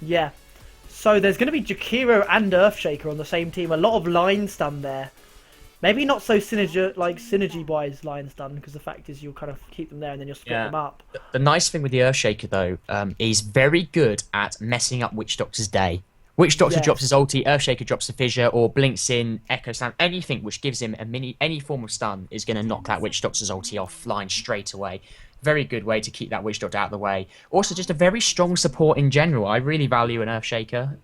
Yeah. So there's going to be Jakiro and Earthshaker on the same team. A lot of line stun there. Maybe not so synergy-wise line stun, because the fact is you'll kind of keep them there and then you'll split Yeah. them up. The nice thing with the Earthshaker though, he's very good at messing up Witch Doctor's day. Witch Doctor drops his Yes. ulti, Earthshaker drops a fissure, or blinks in, Echo Slam, anything which gives him any form of stun is going to knock that Witch Doctor's ulti offline straight away. Very good way to keep that Witch Doctor out of the way. Also, just a very strong support in general. I really value an Earthshaker.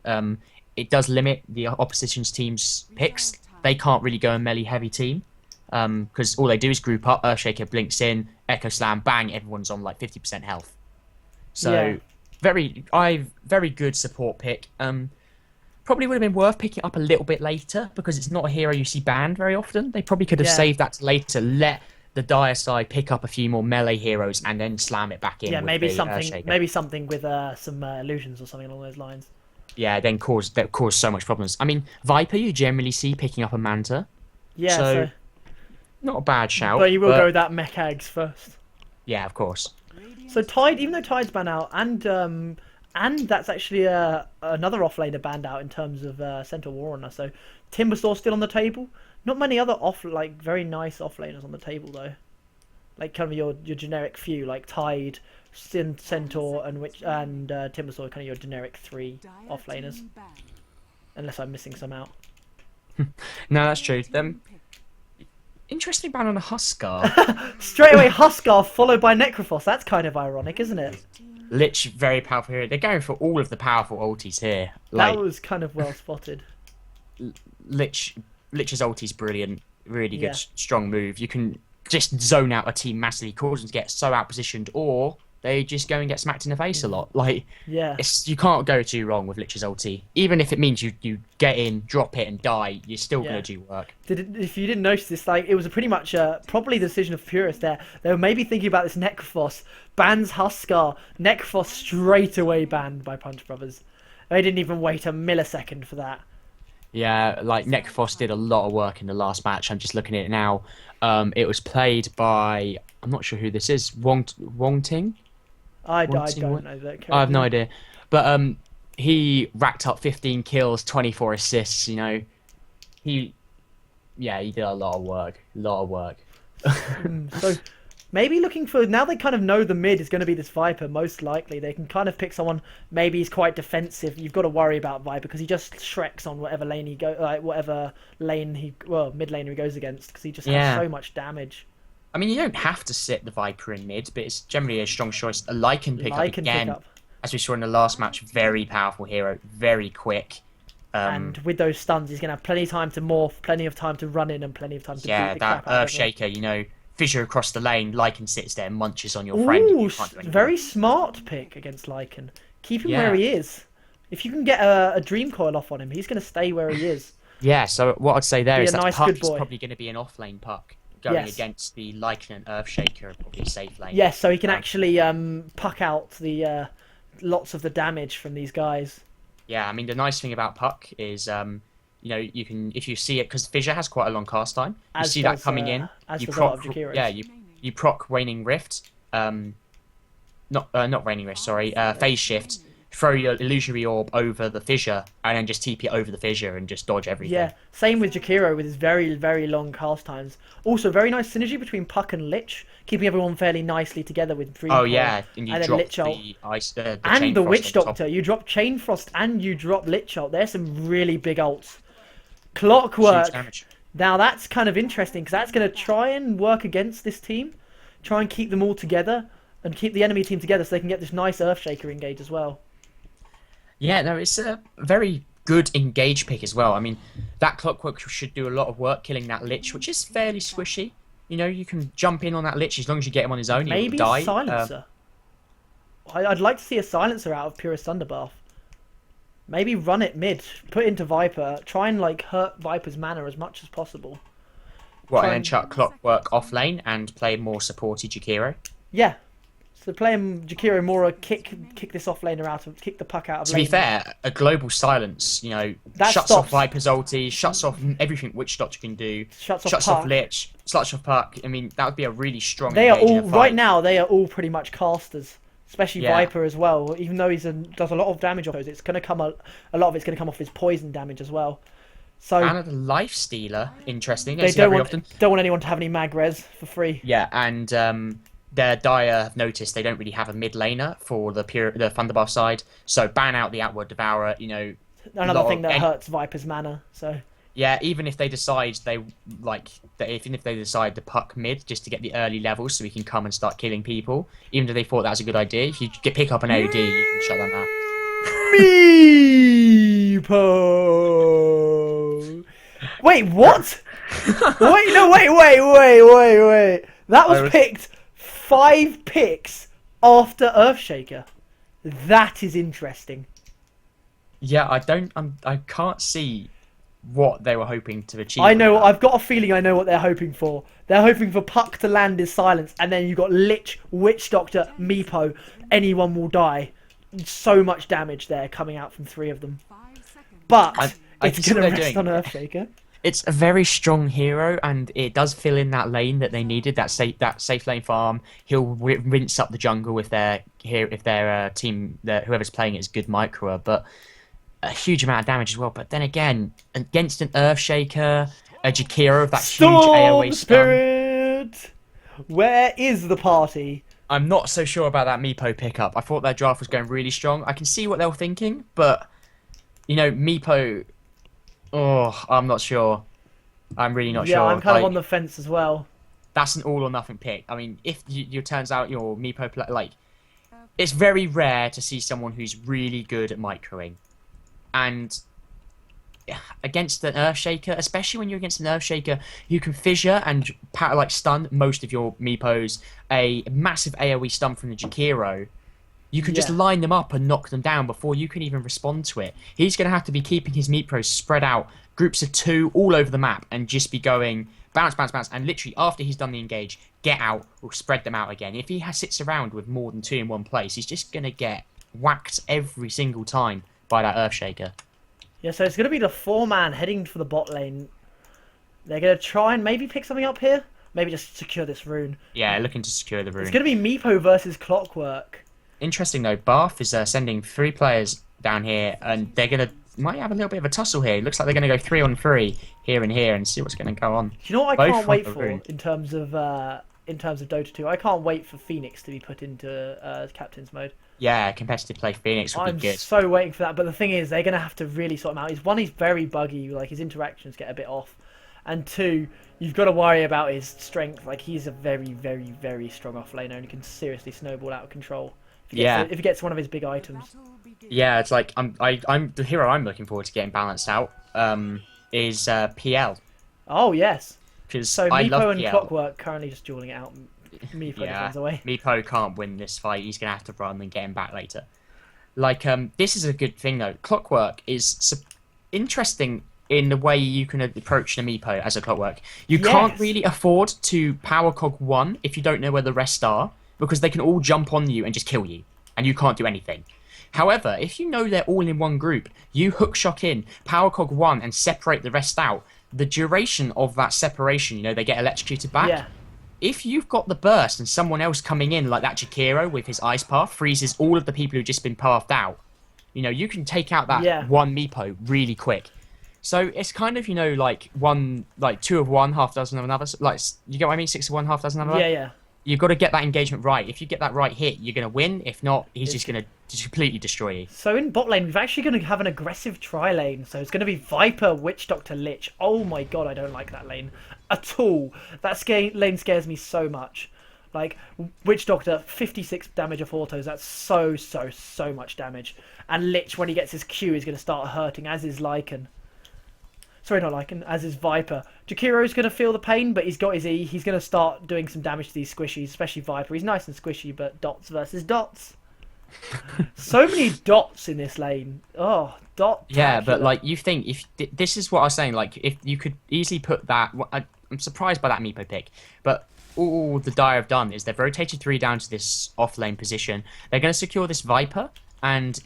It does limit the opposition's team's picks. They can't really go a melee heavy team because all they do is group up. Earthshaker blinks in, Echo Slam, bang, everyone's on like 50% health. Yeah. So very good support pick. Probably would have been worth picking up a little bit later because it's not a hero you see banned very often. They probably could have Yeah. saved that to later, let the dire side pick up a few more melee heroes and then slam it back in. Yeah, with maybe the something, Earthshaker. maybe something with some illusions or something along those lines. Yeah, then cause so much problems. I mean, Viper you generally see picking up a Manta, Yeah. so So, not a bad shout. but you will go with that mech Ags first. Yeah, of course. So Tide, even though Tide's banned out, and that's actually another offlaner banned out in terms of Centaur Warrunner. So Timbersaw still on the table. Not many other very nice offlaners on the table though. Like kind of your generic few, like Tide, Centaur, and Timbersaw, kind of your generic three offlaners. Unless I'm missing some out. No, that's true. Interesting ban on a Huskar. Straight away Huskar followed by Necrophos. That's kind of ironic, isn't it? Lich, very powerful hero. They're going for all of the powerful ultis here. Like That was kind of well spotted. Lich's ulti's brilliant. Really good, Yeah. strong move. You can just zone out a team massively, cause them to get so out positioned, or they just go and get smacked in the face a lot. Like Yeah. you can't go too wrong with Lich's ulti. Even if it means you get in, drop it, and die, you're still Yeah. gonna do work. If you didn't notice this, like it was a pretty much probably the decision of Purist there. They were maybe thinking about this Necrophos. Bans Huskar. Necrophos straight away banned by Punch Brothers. They didn't even wait a millisecond for that. Yeah, like Necrophos did a lot of work in the last match. I'm just looking at it now. It was played by I'm not sure who this is. Wong Ting. I One don't team win? know that. I have no idea. But he racked up 15 kills, 24 assists, you know. He did a lot of work. A lot of work. So maybe looking for now they kind of know the mid is going to be this Viper. Most likely they can kind of pick someone. Maybe he's quite defensive. You've got to worry about Viper because he just shreks on whatever lane he whatever lane mid laner he goes against because he just has so much damage. I mean, you don't have to sit the Viper in mid, but it's generally a strong choice. A Lycan pick up Lycan again, pickup. as we saw in the last match. Very powerful hero, very quick. And with those stuns, he's going to have plenty of time to morph, plenty of time to run in, and plenty of time to beat Yeah, the that crap out of everyone. Earthshaker, you know, fissure across the lane. Lycan sits there, munches on your friend. Ooh, You can't do anything. very smart pick against Lycan. Keep him Yeah. where he is. If you can get a Dream Coil off on him, he's going to stay where he is. Yeah, so what I'd say there Be is a that nice, Puck good is boy. probably going to be an off-lane Puck. Going Yes. against the Lycan and Earthshaker, probably a safe lane. Yes, so he can actually puck out the lots of the damage from these guys. Yeah, I mean, the nice thing about Puck is, you know, you can, if you see it, because Fissure has quite a long cast time, you As see that does, coming in, as you does a lot proc, of Jakiros. yeah, you proc Waning Rift, not Waning Rift, sorry, Phase Shift, throw your illusionary orb over the fissure, and then just TP over the fissure and just dodge everything. Yeah, same with Jakiro with his very, very long cast times. Also, very nice synergy between Puck and Lich, keeping everyone fairly nicely together with Dream Oh Coil. yeah, and you then drop Lich ult. the ice, the Chain And the Frost Witch on top. Doctor. You drop Chain Frost and you drop Lich ult. There's some really big ults. Clockwork. Huge damage. Now that's kind of interesting because that's going to try and work against this team. Try and keep them all together and keep the enemy team together so they can get this nice Earthshaker engage as well. Yeah, no, it's a very good engage pick as well. I mean, that Clockwork should do a lot of work killing that Lich, which is fairly squishy. You know, you can jump in on that Lich as long as you get him on his own. Maybe he'll die. a Silencer. I'd like to see a Silencer out of Purist Thunderbath. Maybe run it mid, put into Viper, try and like hurt Viper's mana as much as possible. What, try and then and- chuck Clockwork off lane and play more supporty Jakiro? Yeah. So play him Jakiro Mora, kick this offlaner out of, kick the puck out of To lane. be fair, a global silence, you know, That shuts stops- off Viper's ulti, shuts off everything Witch Doctor can do, Shuts off shuts Puck. off Lich, shuts off Puck. I mean, that would be a really strong They are engage in all a fight. right now. They are all pretty much casters. especially Yeah. Viper as well. Even though does a lot of damage off those, it's gonna come a lot of it's gonna come off his poison damage as well. So And a life stealer, interesting. they Don't see that very often. don't want anyone to have any mag res for free. Yeah, and their Dire have noticed they don't really have a mid laner for the Thunderbath side, so ban out the Outward Devourer. Another thing that hurts Viper's mana. So Yeah, even if they decide even if they decide to puck mid just to get the early levels so we can come and start killing people, even though they thought that was a good idea, if you pick up an AOD, you can shut them out. Meepo. Wait, what? Wait, no, wait. That was picked 5 picks after Earthshaker. That is interesting. Yeah, I can't see what they were hoping to achieve. I know. I've got a feeling I know what they're hoping for. They're hoping for Puck to land his silence, and then you got Lich, Witch Doctor, Meepo. Anyone will die. So much damage there coming out from 3 of them. But it's going to rest on Earthshaker. It's a very strong hero, and it does fill in that lane that they needed, that safe lane farm. He'll rinse up the jungle if their team, whoever's playing it, is good microer, but a huge amount of damage as well. But then again, against an Earthshaker, a Jakiro of that huge AoE stun. Spirit! Where is the party? I'm not so sure about that Meepo pickup. I thought their draft was going really strong. I can see what they were thinking, but Meepo. Oh, I'm not sure. I'm really not sure. Yeah, I'm kind of on the fence as well. That's an all or nothing pick. I mean, if you turns out your Meepo it's very rare to see someone who's really good at microing, and against an Earthshaker, especially when you're against an Earthshaker, you can fissure and stun most of your Meepos. A massive AoE stun from the Jakiro. You can just line them up and knock them down before you can even respond to it. He's going to have to be keeping his Meepos spread out, groups of 2 all over the map, and just be going bounce, bounce, bounce, and literally after he's done the engage, get out or spread them out again. If he sits around with more than 2 in one place, he's just going to get whacked every single time by that Earthshaker. Yeah, so it's going to be the 4-man heading for the bot lane. They're going to try and maybe pick something up here. Maybe just secure this rune. Yeah, looking to secure the rune. It's going to be Meepo versus Clockwork. Interesting though, Bath is sending 3 players down here, and they're might have a little bit of a tussle here. It looks like they're going to go 3-on-3 here and here and see what's going to go on. Do you know what I can't wait for in terms of Dota 2? I can't wait for Phoenix to be put into captain's mode. Yeah, competitive play Phoenix would be good. I'm so waiting for that, but the thing is, they're going to have to really sort him out. He's very buggy, like his interactions get a bit off, and 2, you've got to worry about his strength. Like he's a very, very, very strong offlaner and he can seriously snowball out of control. If he gets one of his big items. Yeah, it's like I'm the hero I'm looking forward to getting balanced out is PL. Oh yes. So Meepo love and PL. Clockwork currently just dueling it out. Meepo defends away. Meepo can't win this fight. He's gonna have to run and get him back later. This is a good thing though. Clockwork is interesting in the way you can approach the Meepo as a Clockwork. You can't really afford to power cog 1 if you don't know where the rest are, because they can all jump on you and just kill you, and you can't do anything. However, if you know they're all in one group, you hook shock in, power cog 1, and separate the rest out. The duration of that separation, they get electrocuted back. Yeah. If you've got the burst and someone else coming in like that Jakiro with his ice path freezes all of the people who've just been pathed out, you can take out that one Meepo really quick. So it's kind of 2 of one, half dozen of another. You get what I mean? 6 of one, half dozen of another. Yeah. You've got to get that engagement right. If you get that right hit, you're going to win. If not, he's just going to completely destroy you. So in bot lane, we're actually going to have an aggressive tri-lane. So it's going to be Viper, Witch Doctor, Lich. Oh my god, I don't like that lane at all. That lane scares me so much. Like, Witch Doctor, 56 damage off autos. That's so much damage. And Lich, when he gets his Q, is going to start hurting, as is Lycan. Sorry, not Lycan, as is Viper. Jakiro's going to feel the pain, but he's got his E. He's going to start doing some damage to these squishies, especially Viper. He's nice and squishy, but dots versus dots. So many dots in this lane. Oh, dot. Yeah, but you think if this is what I was saying, if you could easily put that. I'm surprised by that Meepo pick, but all the Dire have done is they've rotated 3 down to this off lane position. They're going to secure this Viper, and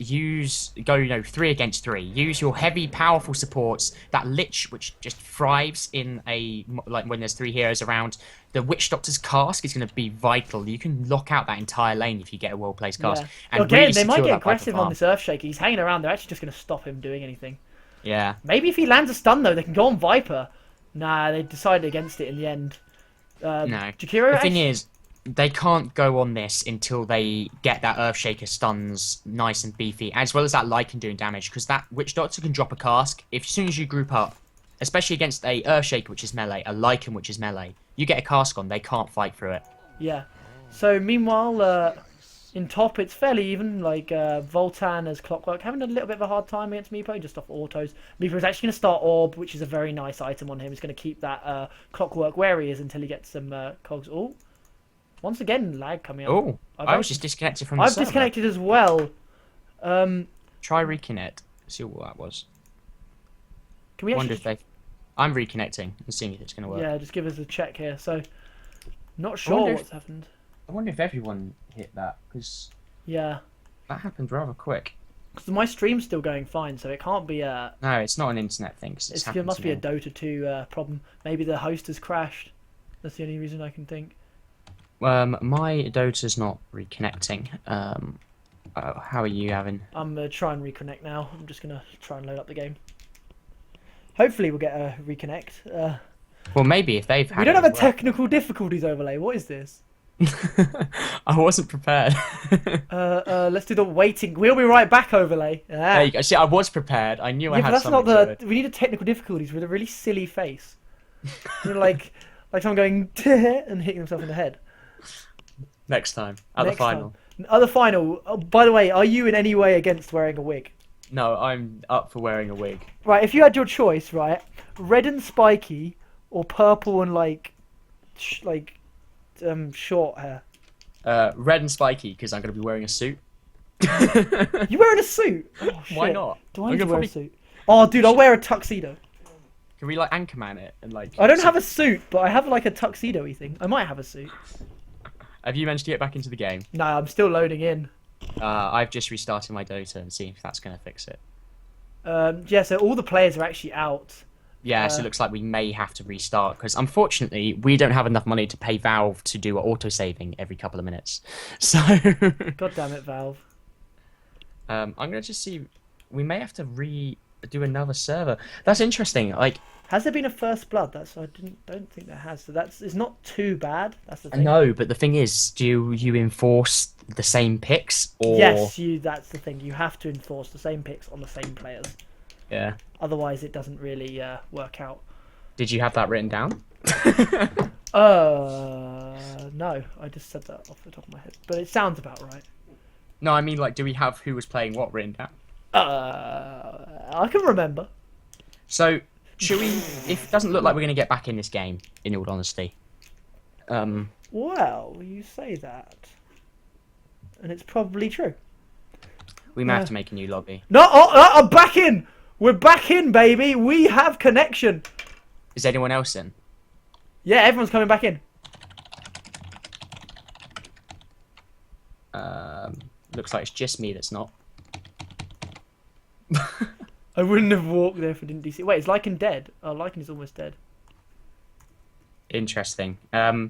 go 3 against 3. Use your heavy, powerful supports. That Lich, which just thrives in like when there's 3 heroes around. The Witch Doctor's cask is going to be vital. You can lock out that entire lane if you get a well-placed cask. Yeah. And Again, really they might secure get that vital aggressive on farm. this Earthshaker. He's hanging around. They're actually just going to stop him doing anything. Yeah. Maybe if he lands a stun, though, they can go on Viper. Nah, they decided against it in the end. No. Jakiro, The thing is, they can't go on this until they get that Earthshaker stuns nice and beefy, as well as that Lycan doing damage, because that Witch Doctor can drop a cask. If as soon as you group up, especially against a Earthshaker, which is melee, a Lycan, which is melee, you get a cask on, they can't fight through it. Yeah. So, meanwhile, in top, it's fairly even. Like, Voltan as Clockwork having a little bit of a hard time against Meepo, just off autos. Meepo's actually going to start Orb, which is a very nice item on him. He's going to keep that Clockwork where he is until he gets some cogs. Oh, once again, lag coming up. Oh, I was just disconnected from the I've server. disconnected as well. Try reconnect. See what that was. Can we Wonder actually... if they... I'm reconnecting and seeing if it's going to work. Yeah, just give us a check here. So, not sure what's happened. I wonder if everyone hit that, because Yeah. that happened rather quick. Because my stream's still going fine, so it can't be a... No, it's not an internet thing. 'Cause It must be a Dota 2 problem. Maybe the host has crashed. That's the only reason I can think. My Dota's not reconnecting. How are you having? I'm going to try and reconnect now. I'm just going to try and load up the game. Hopefully we'll get a reconnect. Well, maybe if they've had We don't it have a as well. technical difficulties overlay. What is this? I wasn't prepared. Let's do the waiting. We'll be right back overlay. Ah. There you go. See, I was prepared. I knew I Yeah, but had that's not something the... sorted. We need a technical difficulties with a really silly face. You know, like someone going and hitting himself in the head. Next time. At the Next final. time. At the final. Oh, by the way, are you in any way against wearing a wig? No, I'm up for wearing a wig. Right, if you had your choice, right, red and spiky, or purple and short hair. Red and spiky, because I'm going to be wearing a suit. You wearing a suit? Oh, shit. Why not? Do I I'm need to gonna wear a probably- suit? Oh, dude, I'll wear a tuxedo. Can we like Anchorman it and like? I don't have a suit, but I have like a tuxedo-y thing. I might have a suit. Have you managed to get back into the game? No, I'm still loading in. I've just restarted my Dota and see if that's going to fix it. Yeah, so all the players are actually out. Yeah, so it looks like we may have to restart because unfortunately we don't have enough money to pay Valve to do auto-saving every couple of minutes. So God damn it, Valve. I'm going to just see. We may have to do another server. That's interesting. Like, Has there been a first blood? Don't think there has. So it's not too bad. That's the thing. no, but the thing is, do you enforce the same picks or? Yes, that's the thing. You have to enforce the same picks on the same players. Yeah. Otherwise, it doesn't really work out. Did you have that written down? No, I just said that off the top of my head, but it sounds about right. No, I mean, like, do we have who was playing what written down? I can remember. So, should we? If it doesn't look like we're going to get back in this game, in all honesty. Well, you say that, and it's probably true. We may have to make a new lobby. No, I'm back in. We're back in, baby. We have connection. Is anyone else in? Yeah, everyone's coming back in. Looks like it's just me that's not. I wouldn't have walked there if I didn't DC. Wait, is Lycan dead? Oh, Lycan is almost dead. Interesting. Oh,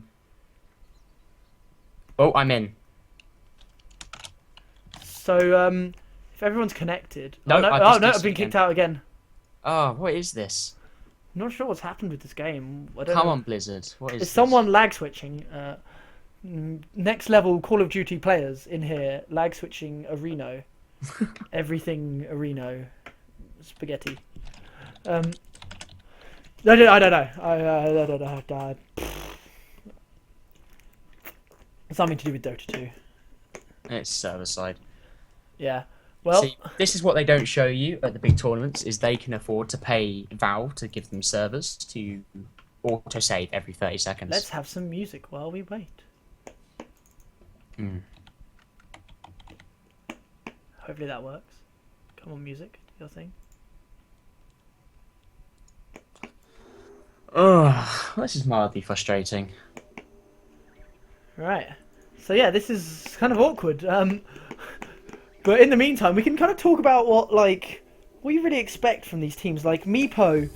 I'm in. So, if everyone's connected... No, oh, no, I've just I've been again. kicked out again. Oh, what is this? I'm not sure what's happened with this game. I don't Come know. on, Blizzard. What is Is this? someone lag switching? Next level Call of Duty players in here lag switching Areno. Everything Areno. Spaghetti. I don't know. I don't know. Something to do with Dota 2. It's server side. Yeah. Well, See, this is what they don't show you at the big tournaments: is they can afford to pay Valve to give them servers to auto-save every 30 seconds. let's have some music while we wait. Hopefully that works. Come on, music. Do your thing. Oh, this is mildly frustrating. Right. So yeah, this is kind of awkward. But in the meantime, we can kind of talk about what you really expect from these teams. Like Meepo,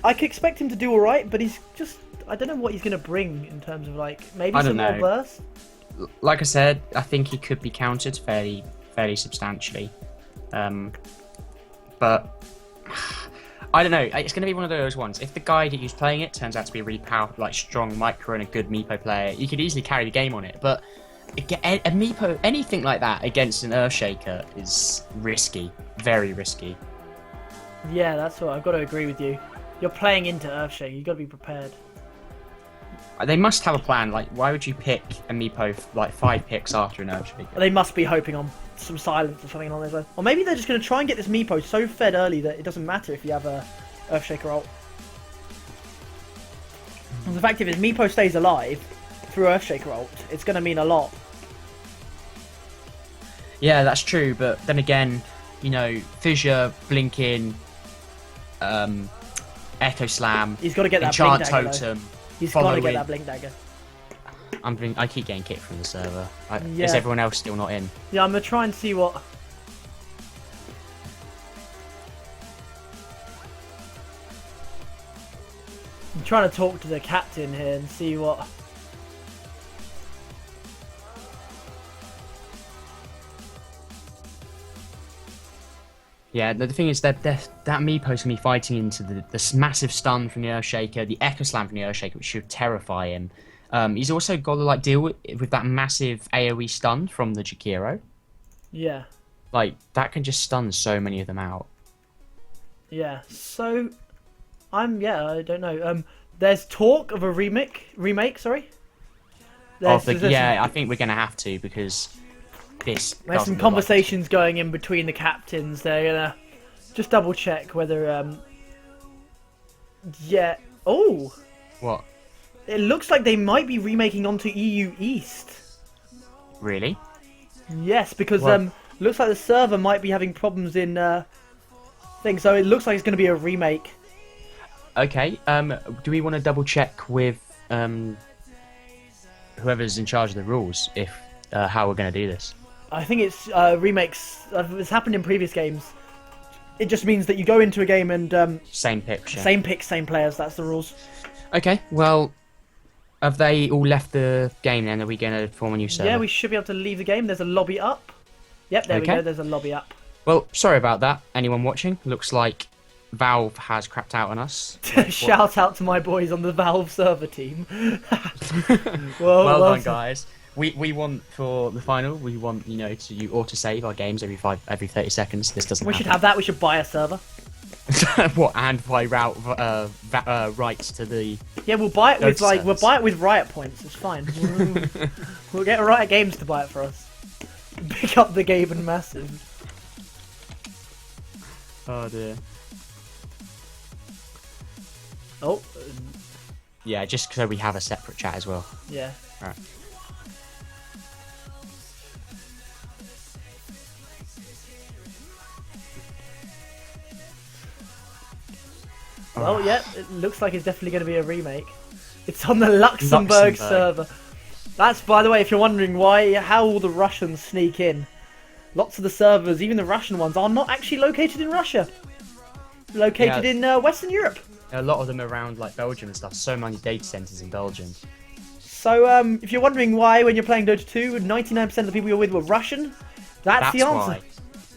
I could expect him to do all right, but he's just I don't know what he's going to bring in terms of maybe I some don't more know. burst. Like I said, I think he could be countered fairly substantially. But I don't know. It's going to be one of those ones. If the guy that who's playing it turns out to be a really powerful, strong micro and a good Meepo player, you could easily carry the game on it. But a Meepo, anything like that against an Earthshaker is risky, very risky. Yeah, that's what I've got to agree with you. You're playing into Earthshaker. You've got to be prepared. They must have a plan. Why would you pick a Meepo 5 picks after an Earthshaker? They must be hoping on some silence or something along those lines. Or maybe they're just going to try and get this Meepo so fed early that it doesn't matter if you have a Earthshaker ult. And the fact if Meepo stays alive through Earthshaker ult, it's going to mean a lot. Yeah, that's true. But then again, Fissure, Blinking, Echo Slam, He's got to get that Enchant Blink Dagger, Totem. He's got to get that Blink Dagger. I keep getting kicked from the server. Yeah. Is everyone else still not in? Yeah, I'm going to try and see what... I'm trying to talk to the captain here and see what... Yeah, the thing is that Meepo's gonna be fighting into this massive stun from the Earthshaker, the Echo Slam from the Earthshaker, which should terrify him. He's also got to deal with that massive AoE stun from the Jakiro. Yeah. That can just stun so many of them out. Yeah. So, I don't know. There's talk of a remake. Sorry. I think we're gonna have to because this. There's some conversations going in between the captains. They're gonna just double check whether. Yeah. Oh. What? It looks like they might be remaking onto EU East. Really? Yes, because What? looks like the server might be having problems in things. So it looks like it's going to be a remake. Okay. Do we want to double check with whoever's in charge of the rules if how we're going to do this? I think it's remakes. It's happened in previous games. It just means that you go into a game and Same picture. same picks, same players. That's the rules. Okay. Well, have they all left the game then? Are we going to form a new server? Yeah, we should be able to leave the game. There's a lobby up. Yep, there we Okay. go. There's a lobby up. Well, sorry about that. Anyone watching? Looks like Valve has crapped out on us. Shout out to my boys on the Valve server team. well Done, guys. We want for the final. We want to auto save our games every 30 seconds. This doesn't. We should have that. We should buy a server. What and buy rights to the. Yeah, we'll buy it with Those we'll servers. buy it with Riot points. It's fine. We'll get Riot Games to buy it for us. Pick up the game and massive. Oh dear. Oh, Yeah, just so we have a separate chat as well. yeah. Right. Well, yeah, it looks like it's definitely going to be a remake. It's on the Luxembourg server. That's, by the way, if you're wondering how all the Russians sneak in. Lots of the servers, even the Russian ones, are not actually located in Russia. Located in Western Europe. A lot of them around Belgium and stuff. So many data centers in Belgium. So, if you're wondering why, when you're playing Dota 2, 99% of the people you're with were Russian, that's the answer. Why.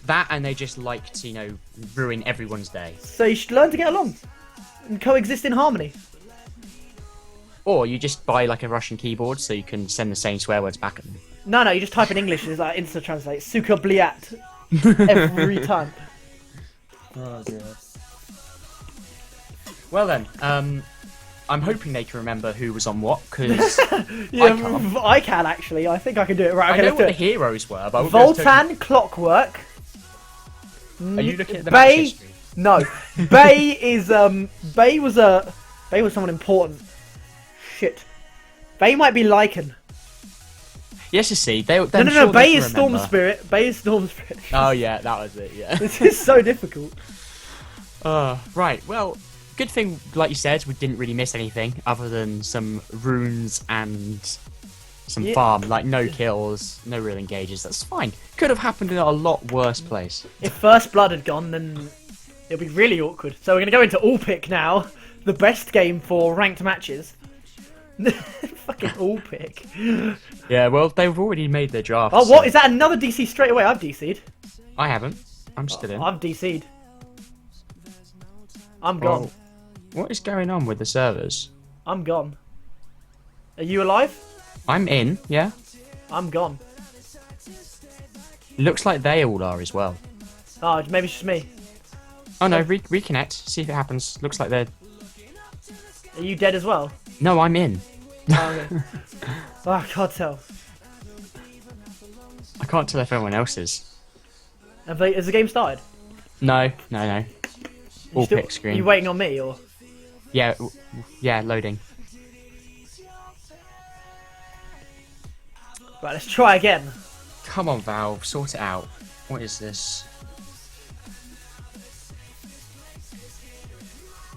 That and they just like to, ruin everyone's day. So you should learn to get along and coexist in harmony. Or you just buy a Russian keyboard so you can send the same swear words back at them. No, you just type in English and it's instant translate. Suka bliat. Every time. Oh dear. Well then, I'm hoping they can remember who was on what, because Yeah, I can actually. I think I can do it. Right, okay, I know let's what do the it. heroes were, but I won't be able to tell Voltan, Clockwork. you. Are you looking at the match Bay? history? No. Bay is Bay was someone important. Shit. Bay might be Lycan. Yes, you see, they. No. Bay is Storm Spirit. Bay is Storm Spirit. Oh yeah, that was it. Yeah. This is so difficult. Right. Well, good thing, like you said, we didn't really miss anything other than some runes and some Yeah. farm, like no kills, no real engages. That's fine. Could have happened in a lot worse place. If First Blood had gone, then it'll be really awkward. So we're going to go into all pick now. The best game for ranked matches. Fucking all pick. Yeah, well, they've already made their draft. Oh, what? Is that another DC straight away? I've DC'd. I haven't. I'm still in. I've DC'd. I'm gone. Well, what is going on with the servers? I'm gone. Are you alive? I'm in, yeah. I'm gone. Looks like they all are as well. Oh, maybe it's just me. Oh no, reconnect, see if it happens. Looks like they're... Are you dead as well? No, I'm in. Oh, okay. Oh, I can't tell. I can't tell if anyone else is. Has the game started? No. All pick Are screen. you waiting on me, or? Yeah, loading. Right, let's try again. Come on, Valve, sort it out. What is this?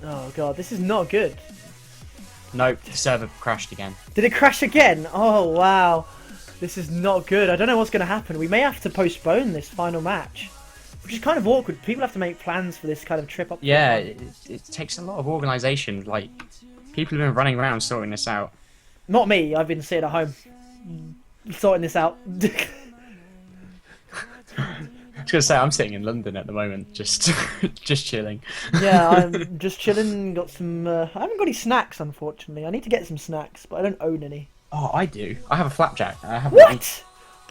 Oh god, this is not good. Nope, the server crashed again. Did it crash again? Oh wow. This is not good. I don't know what's going to happen. We may have to postpone this final match. Which is kind of awkward. People have to make plans for this kind of trip up. Yeah, it takes a lot of organisation. Like, people have been running around sorting this out. Not me. I've been sitting at home sorting this out. I was gonna say I'm sitting in London at the moment, just chilling. Yeah, I'm just chilling. Got some. I haven't got any snacks, unfortunately. I need to get some snacks, but I don't own any. Oh, I do. I have a flapjack. I have What?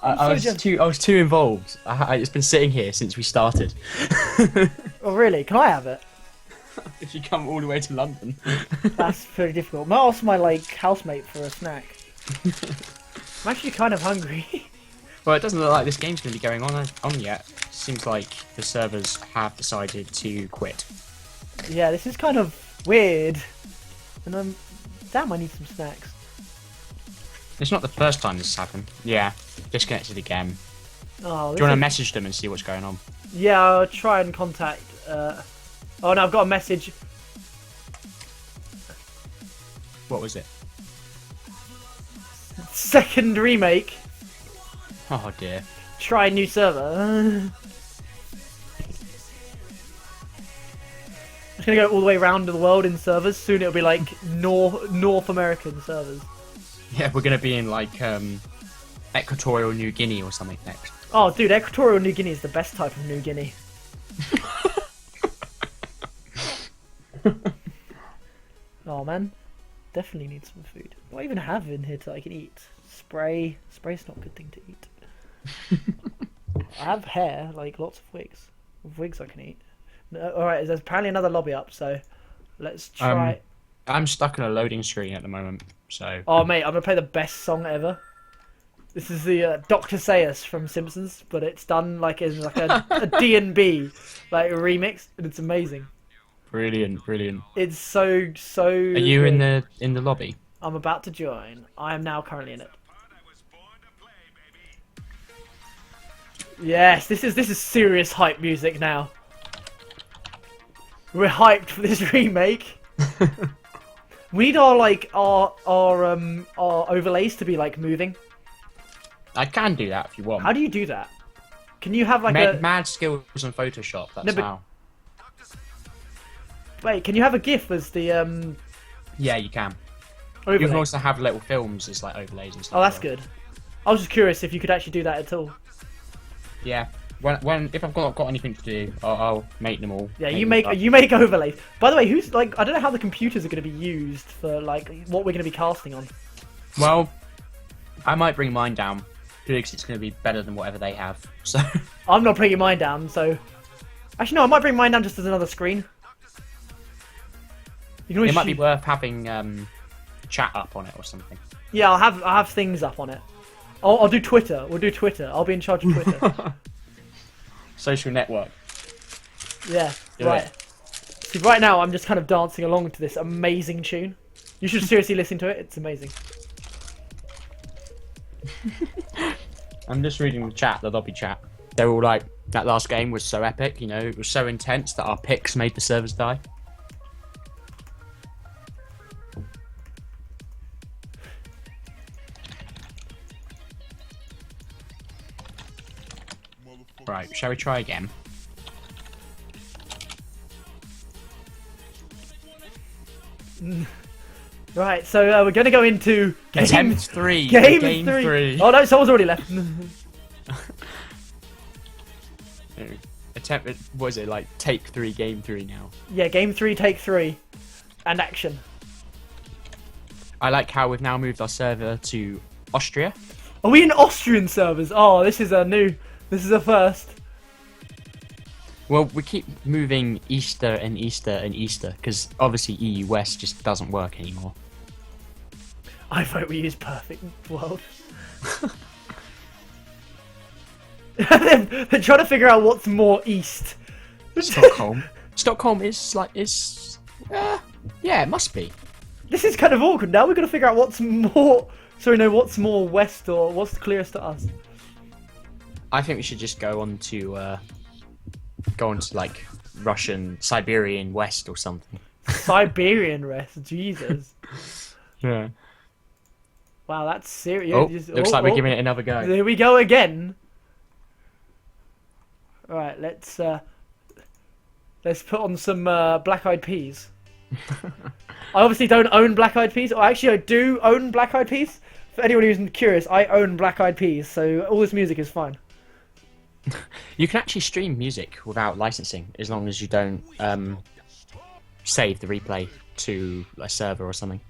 I was too involved. It's been sitting here since we started. Oh really? Can I have it? If you come all the way to London. That's pretty difficult. Might ask my housemate for a snack. I'm actually kind of hungry. Well, it doesn't look like this game's going to be going on yet. Seems like the servers have decided to quit. Yeah, this is kind of weird. And damn, I need some snacks. It's not the first time this has happened. Yeah, disconnected again. Oh, Do you want to message them and see what's going on? Yeah, I'll try and contact. Oh no, I've got a message. What was it? Second remake. Oh dear. Try new server. It's gonna go all the way around the world in servers. Soon it'll be like North American servers. Yeah, we're going to be in like Equatorial New Guinea or something next. Oh, dude, Equatorial New Guinea is the best type of New Guinea. Oh man, definitely need some food. What do I even have in here that I can eat? Spray. Spray's not a good thing to eat. I have hair, like lots of wigs. Wigs I can eat. No, alright, there's apparently another lobby up, so let's try. I'm stuck on a loading screen at the moment, so... Oh mate, I'm gonna play the best song ever. This is the Dr. Sayus from Simpsons, but it's done like in like a D&B like remix, and it's amazing. Brilliant. It's so Are you good. in the lobby? I'm about to join. I am now currently in it. Yes, this is serious hype music now. We're hyped for this remake. We need our overlays to be like moving. I can do that if you want. How do you do that? Can you have like Mad skills on Photoshop, that's how. Wait, can you have a GIF as the Yeah, you can. overlay? You can also have little films as like overlays and stuff. Oh, that's good. I was just curious if you could actually do that at all. Yeah. When if I've got anything to do, I'll make them all. Yeah, you make overlays. By the way, who's like I don't know how the computers are going to be used for like what we're going to be casting on. Well, I might bring mine down because it's going to be better than whatever they have. So I'm not bringing mine down. So actually, no, I might bring mine down just as another screen. You can always it might be worth having chat up on it or something. Yeah, I'll have things up on it. I'll do Twitter. We'll do Twitter. I'll be in charge of Twitter. Social network. Yeah, Do right. it. See, right now I'm just kind of dancing along to this amazing tune. You should seriously listen to it. It's amazing. I'm just reading the chat, the lobby chat. They're all like, that last game was so epic, you know, it was so intense that our picks made the servers die. Right, shall we try again? Right, so we're going to go into Attempt 3. Game Game 3. Oh no, someone's already left. Attempt. What is it like? Take 3, game 3 now. Yeah, game 3, take 3, and action. I like how we've now moved our server to Austria. Are we in Austrian servers? Oh, this is a new. This is a first. Well, we keep moving Easter and Easter and Easter because obviously EU West just doesn't work anymore. I vote we use perfect world. They're trying to figure out what's more east. Stockholm. Stockholm is yeah, it must be. This is kind of awkward. Now we've got to figure out what's more. Sorry, no, what's more west or what's the clearest to us? I think we should just go on to like Russian Siberian West or something. Siberian rest, Jesus. Yeah. Wow, that's serious. Oh, looks like we're giving it another go. There we go again. All right, let's put on some Black Eyed Peas. I obviously don't own Black Eyed Peas, or actually I do own Black Eyed Peas. For anyone who's curious, I own Black Eyed Peas, so all this music is fine. You can actually stream music without licensing as long as you don't save the replay to a server or something.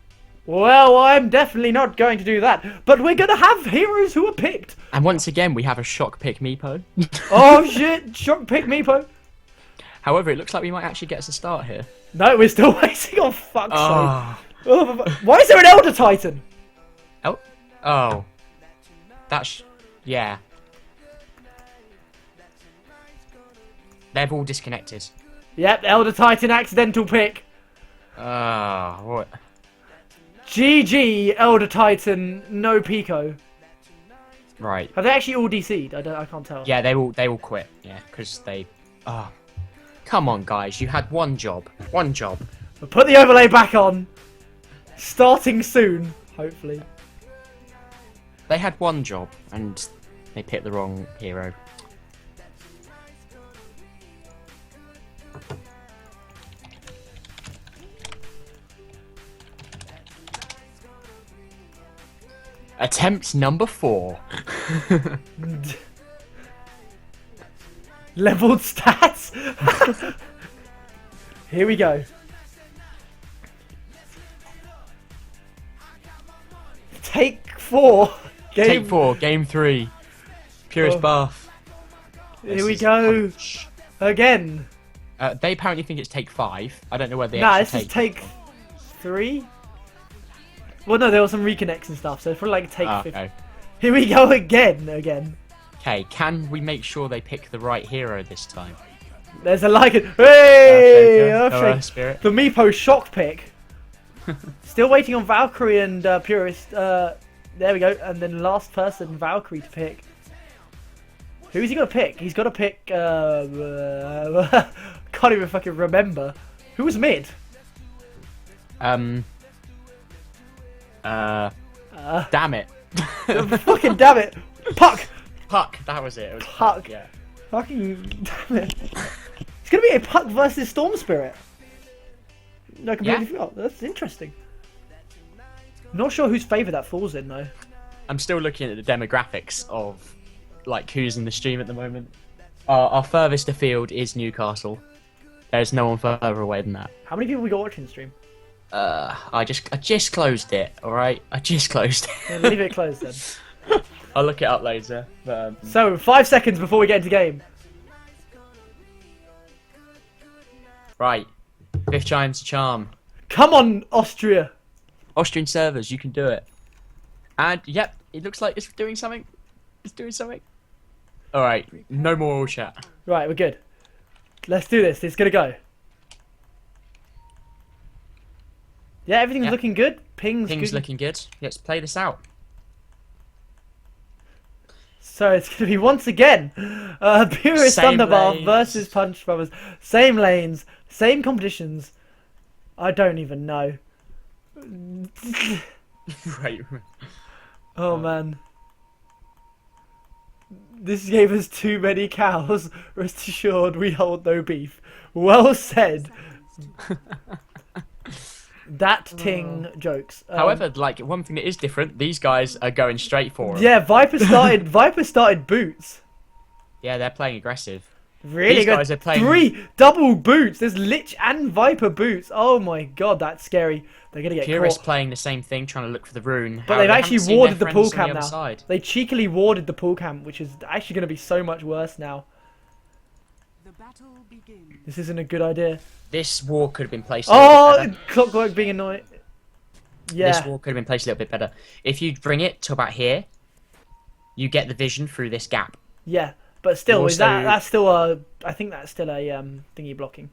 Well, I'm definitely not going to do that, but we're going to have heroes who are picked. And once again, we have a shock pick Meepo. Oh shit, shock pick Meepo. However, it looks like we might actually get us a start here. No, we're still waiting. Oh, fuck's Oh. sake. Oh, why is there an Elder Titan? Oh. That's... yeah. They've all disconnected. Yep, Elder Titan accidental pick. What? GG, Elder Titan, no Pico. Right. Have they actually all DC'd? I can't tell. Yeah, they all quit. Yeah, because they... oh. Come on, guys. You had one job. One job. We'll put the overlay back on. Starting soon, hopefully. They had one job, and they picked the wrong hero. Attempt number 4. Leveled stats. Here we go. Take 4. Take 4, game 3. Purest Bath. Here we go. Again. They apparently think it's take 5. I don't know whether they Nah, actually this is take 3. Well, no, there were some reconnects and stuff, so it's probably like take 50. Okay. Here we go again. Okay, can we make sure they pick the right hero this time? There's a like it. Hey! Earthshaker, Spirit. The Meepo shock pick. Still waiting on Valkyrie and Purist. There we go. And then last person, Valkyrie to pick. Who is he going to pick? He's got to pick... can't even fucking remember. Who was mid? Damn it. Fucking damn it. Puck! Puck, that was it. It was Puck. yeah. Fucking damn it. It's going to be a Puck versus Storm Spirit. No, I completely forgot. That's interesting. Not sure whose favour that falls in, though. I'm still looking at the demographics of like who's in the stream at the moment. Our furthest afield is Newcastle. There's no one further away than that. How many people we got watching the stream? I just closed it. All right, I just closed it. Yeah, leave it closed then. I'll look it up later. But, So 5 seconds before we get into game. right, 5th Giant's charm. Come on, Austria. Austrian servers, you can do it. And yep, it looks like it's doing something. It's doing something. All right, no more all chat. Right, we're good. Let's do this. It's gonna go. Yeah, everything's looking good. Ping's good. looking good. Let's play this out. So it's gonna be once again, Purist Same Thunderbath lanes. versus Punch Brothers. Same lanes, same competitions. I don't even know. Right. Oh man. This gave us too many cows. Rest assured, we hold no beef. Well said. That ting jokes. However, like one thing that is different, these guys are going straight for him. Yeah, Viper started. Viper started boots. Yeah, they're playing aggressive. Really These good. guys are playing 3 double boots. There's Lich and Viper boots. Oh my god, that's scary. They're gonna get Purist caught. playing the same thing, trying to look for the rune. But However, they've they actually haven't seen warded their the pool friends on cam the now. other side. They cheekily warded the pool cam, which is actually going to be so much worse now. The battle begins. This isn't a good idea. This wall could have been placed a little bit Oh, better. Clockwork being annoying. Yeah. This wall could have been placed a little bit better. If you bring it to about here, you get the vision through this gap. Yeah, but still, is Also- that's still a? I think that's still a thingy blocking.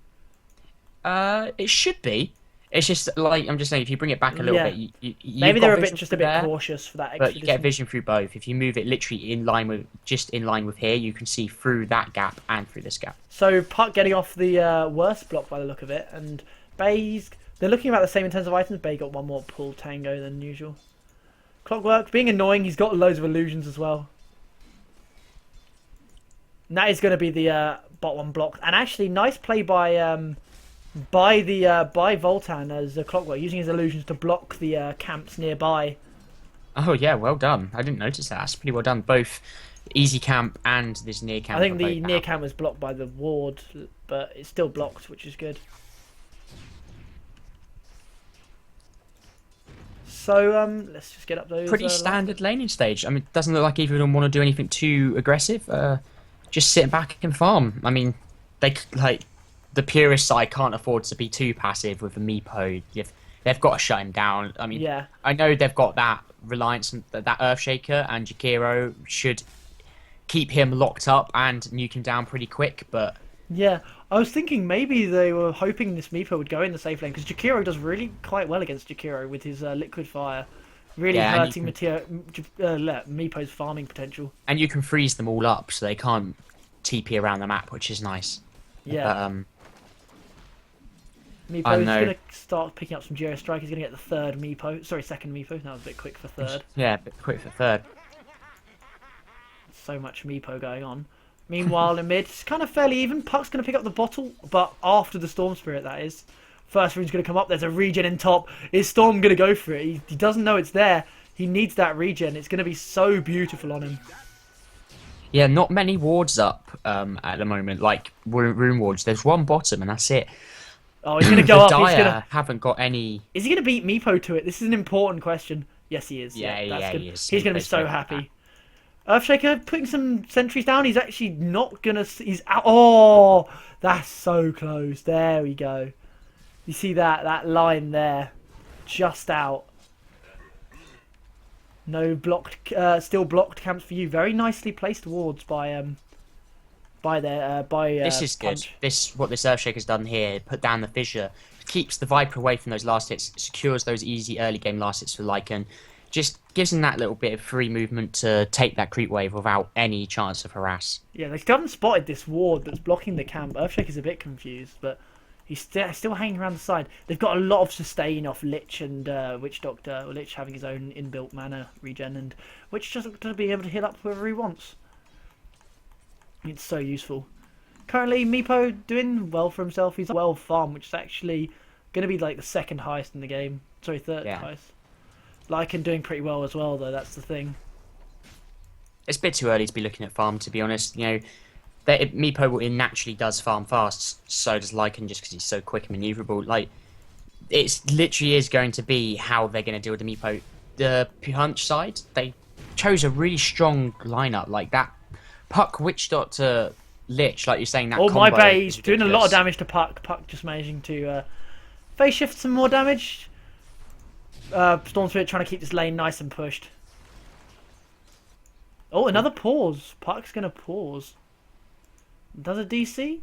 It should be. It's just like I'm just saying. If you bring it back a little Yeah. bit, you've Maybe got they're vision just a through bit there, cautious for that extra but you get distance. vision through both. If you move it literally in line with here, you can see through that gap and through this gap. So Puck getting off the worst block by the look of it, and Bay's they're looking about the same in terms of items. Bay got one more pull tango than usual. Clockwork being annoying. He's got loads of illusions as well. And that is going to be the bot one block. And actually, nice play by Voltan as a Clockwork using his illusions to block the camps nearby. Oh yeah, well done. I didn't notice that. That's pretty well done. Both easy camp and this near camp. I think are the both near out. camp was blocked by the ward, but it's still blocked, which is good. So let's just get up those. Pretty standard laning stage. I mean, it doesn't look like either of them want to do anything too aggressive. Just sit back and farm. I mean, the purist side can't afford to be too passive with the Meepo. They've got to shut him down. I mean, Yeah. I know they've got that reliance on that Earthshaker, and Jakiro should keep him locked up and nuke him down pretty quick, but Yeah, I was thinking maybe they were hoping this Meepo would go in the safe lane because Jakiro does really quite well against Jakiro with his liquid fire, really Yeah, and hurting Meepo's farming potential. and you can freeze them all up so they can't TP around the map, which is nice. Yeah, I Meepo's know. gonna start picking up some Geo Strike. He's gonna get the third Meepo. Sorry, second Meepo. That was a bit quick for third. Yeah, a bit quick for third. So much Meepo going on. Meanwhile, in mid, it's kind of fairly even. Puck's going to pick up the bottle, but after the Storm Spirit, that is. First rune's going to come up. There's a regen in top. Is Storm going to go for it? He doesn't know it's there. He needs that regen. It's going to be so beautiful on him. Yeah, not many wards up at the moment, like rune wards. There's one bottom and that's it. Oh, he's going to go The up. He's Dire gonna... haven't got any. Is he going to beat Meepo to it? This is an important question. Yes, he is. Yeah, that's yeah, good. he is. He's going to be Meepo's so very happy. Earthshaker putting some sentries down. He's actually not going to... He's out. Oh, that's so close. There we go. You see that line there? Just out. No blocked... still blocked camps for you. Very nicely placed wards by This is good. Punch. What this Earthshaker's done here, put down the fissure, keeps the Viper away from those last hits, secures those easy early game last hits for Lycan, just gives him that little bit of free movement to take that creep wave without any chance of harass. Yeah, they still haven't spotted this ward that's blocking the camp. Earthshaker's a bit confused, but he's still hanging around the side. They've got a lot of sustain off Lich and Witch Doctor, or Lich having his own inbuilt mana regen, and Witch just to be able to heal up whoever he wants. It's so useful. Currently, Meepo doing well for himself. He's well farmed, which is actually going to be like the second highest in the game. Sorry, third Yeah. highest. Lycan doing pretty well as well, though. That's the thing. It's a bit too early to be looking at farm, to be honest. You know, Meepo naturally does farm fast, so does Lycan just because he's so quick and maneuverable. Like, it's literally is going to be how they're going to deal with the Meepo. The Punch side, they chose a really strong lineup like that. Puck, Witch Doctor, Lich, like you're saying, that Oh, my combo Bay's is doing a lot of ridiculous. damage to Puck. Puck just managing to phase shift some more damage. Storm Spirit trying to keep this lane nice and pushed. Oh, another pause. Puck's going to pause. Does a DC? I don't know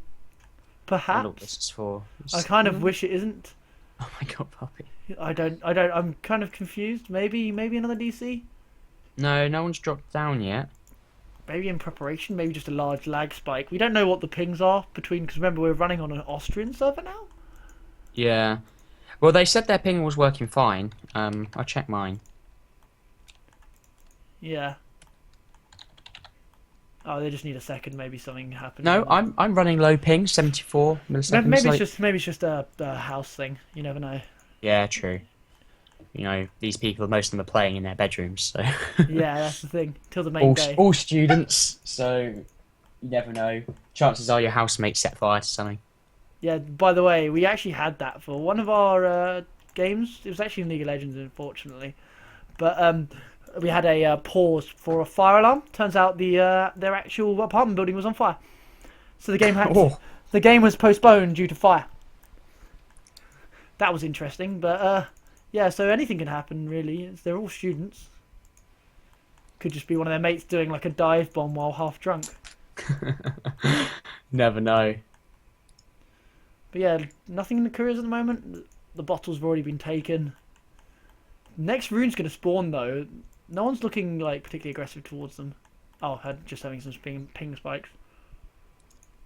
Perhaps. what this is for. I kind of wish it isn't. Oh my god, puppy. I'm kind of confused. Maybe another DC? No, no one's dropped down yet. Maybe in preparation, maybe just a large lag spike. We don't know what the pings are between, because remember we're running on an Austrian server now? Yeah. Well, they said their ping was working fine. I'll check mine. Yeah. Oh, they just need a second, maybe something happened. No, I'm running low ping, 74 milliseconds. Maybe it's just a house thing. You never know. Yeah, true. You know, these people, most of them are playing in their bedrooms, so Yeah, that's the thing. Till the main day. all students, so you never know. Chances are your housemate set fire to something. Yeah. By the way, we actually had that for one of our games. It was actually in League of Legends, unfortunately, but we had a pause for a fire alarm. Turns out their actual apartment building was on fire, so the game the game was postponed due to fire. That was interesting, but yeah. So anything can happen, really. They're all students. Could just be one of their mates doing like a dive bomb while half drunk. Never know. But yeah, nothing in the careers at the moment. The bottles have already been taken. Next rune's going to spawn though. No one's looking like particularly aggressive towards them. Oh, just having some ping spikes.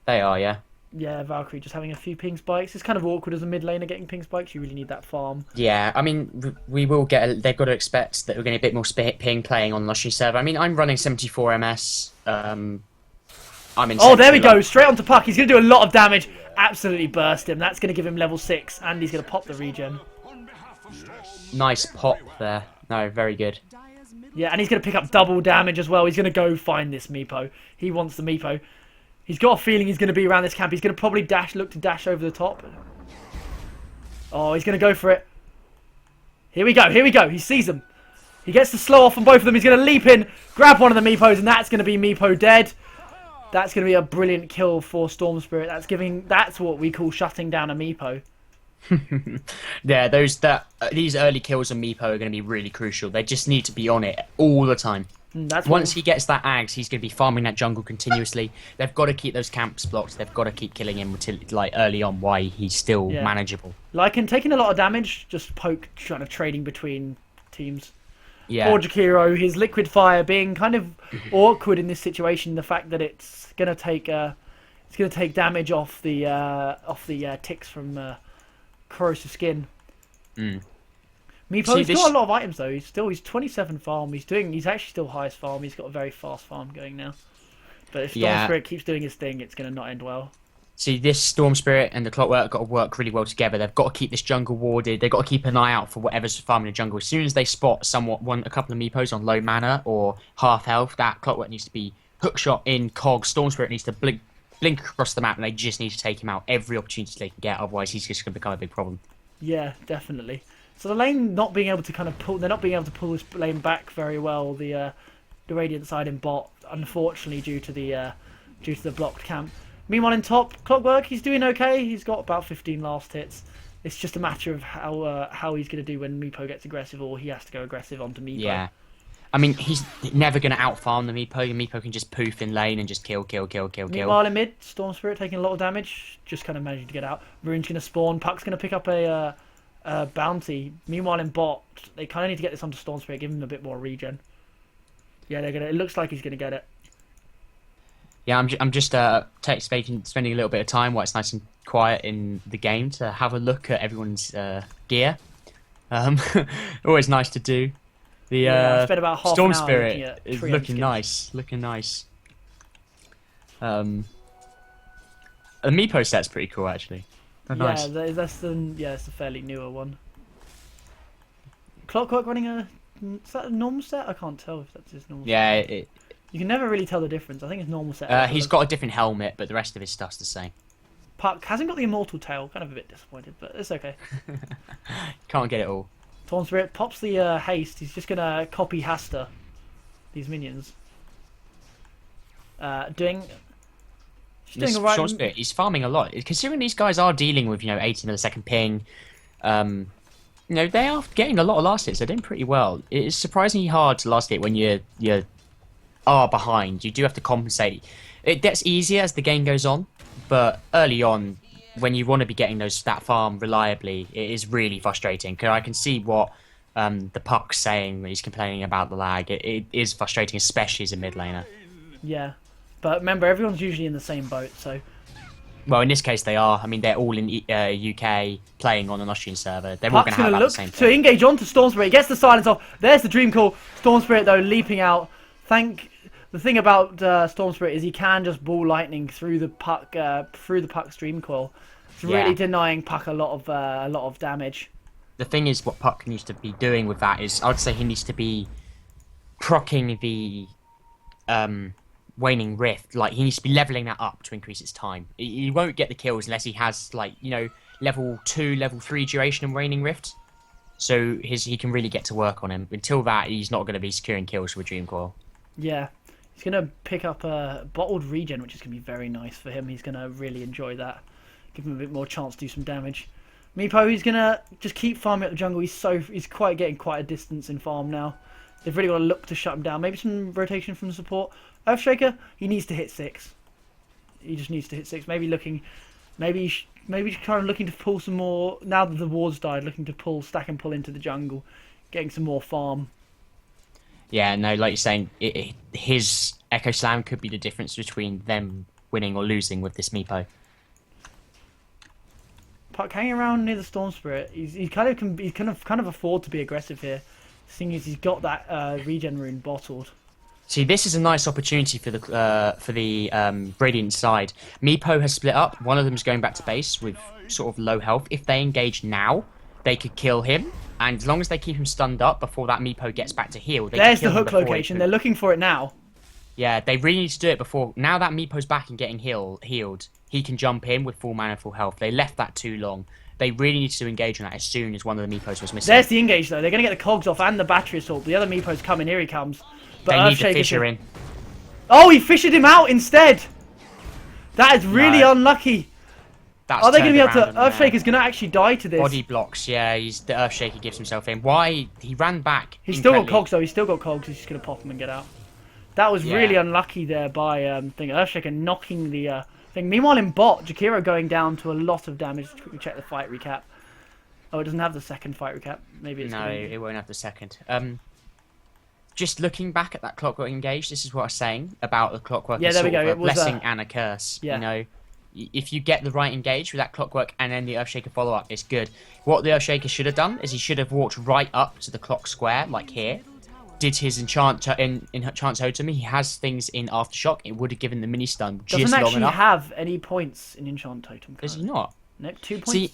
They are, yeah. Yeah, Valkyrie just having a few ping spikes. It's kind of awkward as a mid laner getting ping spikes. You really need that farm. Yeah, I mean, we will get. They've got to expect that we're going to get a bit more ping playing on the Lushy server. I mean, I'm running 74 ms. I'm in. Oh, there we go. Straight onto Puck. He's going to do a lot of damage. Absolutely burst him. That's going to give him level 6, and he's going to pop the regen. Nice pop there. No, very good. Yeah, and he's going to pick up double damage as well. He's going to go find this Meepo. He wants the Meepo. He's got a feeling he's going to be around this camp. He's going to probably look to dash over the top. Oh, he's going to go for it. Here we go. Here we go. He sees them. He gets the slow off on both of them. He's going to leap in, grab one of the Meepos, and that's going to be Meepo dead. That's going to be a brilliant kill for Storm Spirit. That's what we call shutting down a Meepo. Yeah, these early kills on Meepo are going to be really crucial. They just need to be on it all the time. Once he gets that Ags, he's going to be farming that jungle continuously. They've got to keep those camps blocked. They've got to keep killing him until, like, early on, why he's still manageable. Lycan taking a lot of damage, just poke, kind of trading between teams. Yeah. Or Jakiro, his liquid fire being kind of awkward in this situation. The fact that it's going to take damage off the ticks from corrosive skin. Meepo's got a lot of items though. He's 27 farm. He's actually still highest farm. He's got a very fast farm going now. But if Storm Spirit keeps doing his thing, it's going to not end well. See, this Storm Spirit and the Clockwork got to work really well together. They've got to keep this jungle warded. They've got to keep an eye out for whatever's farming the jungle. As soon as they spot a couple of Meepos on low mana or half health, that Clockwork needs to be hookshot in cog. Storm Spirit needs to blink across the map, and they just need to take him out every opportunity they can get. Otherwise, he's just going to become a big problem. Yeah, definitely. So the lane not being able to they're not being able to pull this lane back very well. The Radiant side in bot, unfortunately, due to the blocked camp. Meanwhile, in top, Clockwork, he's doing okay. He's got about 15 last hits. It's just a matter of how he's going to do when Meepo gets aggressive, or he has to go aggressive onto Meepo. Yeah. I mean, he's never going to outfarm the Meepo. Meepo can just poof in lane and just kill. Meanwhile, in mid, Storm Spirit taking a lot of damage, just kind of managing to get out. Rune's going to spawn. Puck's going to pick up a bounty. Meanwhile, in bot, they kind of need to get this onto Storm Spirit, give him a bit more regen. Yeah, it looks like he's going to get it. Yeah, I'm just spending a little bit of time while it's nice and quiet in the game to have a look at everyone's gear. Always nice to do. The spent about half Storm an hour Spirit is looking skins. nice. The Meepo set's pretty cool actually. Oh, nice. That's the fairly newer one. Clockwork running is that a normal set? I can't tell if that's his normal set. Yeah, you can never really tell the difference. I think it's normal set. He's got a different helmet, but the rest of his stuff's the same. Puck hasn't got the immortal tail. Kind of a bit disappointed, but it's okay. Can't get it all. Storm Spirit pops the haste. He's just gonna copy Hasta, these minions. Doing alright. Storm Spirit, he's farming a lot. Considering these guys are dealing with 18 millisecond ping, they are getting a lot of last hits. They're doing pretty well. It is surprisingly hard to last hit when you are behind. You do have to compensate. It gets easier as the game goes on, but early on, when you want to be getting that farm reliably, it is really frustrating. Because I can see what the Puck's saying when he's complaining about the lag. It is frustrating, especially as a mid laner. Yeah, but remember, everyone's usually in the same boat, so... Well, in this case, they are. I mean, they're all in UK playing on an Austrian server. They're all going to have about the same thing. To engage onto Storm Spirit. He gets the silence off. There's the Dream Call. Storm Spirit, though, leaping out. The thing about Storm Spirit is he can just ball lightning through the puck's Dream Coil. It's really Yeah. denying Puck a lot of damage. The thing is, what Puck needs to be doing with that is, I'd say he needs to be proccing the Waning Rift. Like, he needs to be leveling that up to increase its time. He won't get the kills unless he has, like, you know, level 2, level 3 duration in Waning Rift. So he can really get to work on him. Until that, he's not going to be securing kills with Dream Coil. Yeah. He's going to pick up a bottled regen, which is going to be very nice for him. He's going to really enjoy that. Give him a bit more chance to do some damage. Meepo, he's going to just keep farming up the jungle. He's getting quite a distance in farm now. They've really got to look to shut him down. Maybe some rotation from the support. Earthshaker, he needs to hit 6. He just needs to hit 6. Maybe kind of looking to pull some more, now that the ward's died, looking to stack and pull into the jungle. Getting some more farm. Yeah, no, like you're saying, his Echo Slam could be the difference between them winning or losing with this Meepo. Puck hanging around near the Storm Spirit. He kind of afford to be aggressive here, seeing as he's got that regen rune bottled. See, this is a nice opportunity for the Radiant side. Meepo has split up. One of them is going back to base with sort of low health. If they engage now, they could kill him. And as long as they keep him stunned up before that Meepo gets back to heal, There's the hook location. They're looking for it now. Yeah, they really need to do it before. Now that Meepo's back and getting healed, he can jump in with full mana, full health. They left that too long. They really need to engage on that as soon as one of the Meepos was missing. There's the engage though. They're going to get the cogs off and the battery assault. The other Meepo's coming. Here he comes. But they need the Fissure in. Oh, he fissured him out instead. That is really unlucky. That's Are they going to be able to... Earthshaker's going to actually die to this. Body blocks, yeah. The Earthshaker gives himself in. Why? He ran back. He's still got cogs though. He's still got cogs. He's just going to pop them and get out. That was really unlucky there by Earthshaker knocking the thing. Meanwhile in bot, Jakiro going down to a lot of damage. Let's quickly check the fight recap. Oh, it doesn't have the second fight recap. Maybe it's it won't have the second. Just looking back at that Clockwork engage, this is what I was saying about the Clockwork. Yeah, there we go. It was a blessing and a curse. Yeah. You know, if you get the right engage with that Clockwork and then the Earthshaker follow up, it's good. What the Earthshaker should have done is he should have walked right up to the clock square, like here. Did his enchant in Chance Totem. He has things in Aftershock. It would have given the mini stun just long enough. Doesn't actually have any points in Enchant Totem. Does he not? Nope, 2 points. See,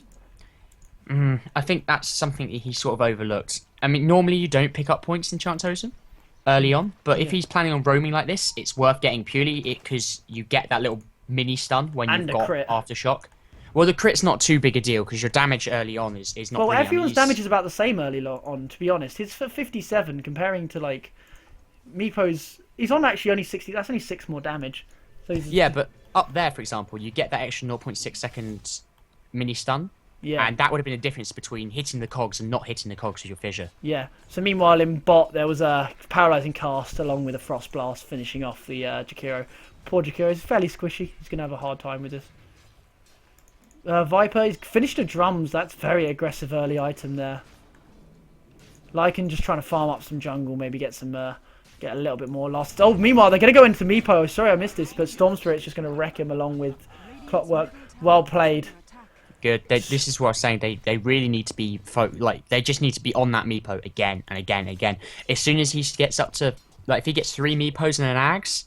I think that's something that he sort of overlooked. I mean, normally you don't pick up points in Enchant Totem early on, but if he's planning on roaming like this, it's worth getting purely because you get that little mini stun when you've got Aftershock. Well, the crit's not too big a deal because your damage early on is not. Well, really everyone's damage is about the same early on. To be honest, he's for 57 comparing to like Meepo's. He's on actually only 60. That's only 6 more damage. So yeah, but up there, for example, you get that extra 0.6 seconds mini stun. Yeah. And that would have been a difference between hitting the cogs and not hitting the cogs with your fissure. Yeah. So meanwhile in bot there was a paralyzing cast along with a frost blast finishing off the Jakiro. Poor Jakiro is fairly squishy. He's gonna have a hard time with this. Viper, he's finished the drums. That's very aggressive early item there. Lycan just trying to farm up some jungle, maybe get a little bit more lost. Oh, meanwhile, they're going to go into Meepo. Sorry I missed this, but Storm Spirit's just going to wreck him along with Clockwork. Well played. Good. This is what I was saying. They really need to be... they just need to be on that Meepo again and again and again. As soon as he gets up to... Like, if he gets 3 Meepos and an Ags,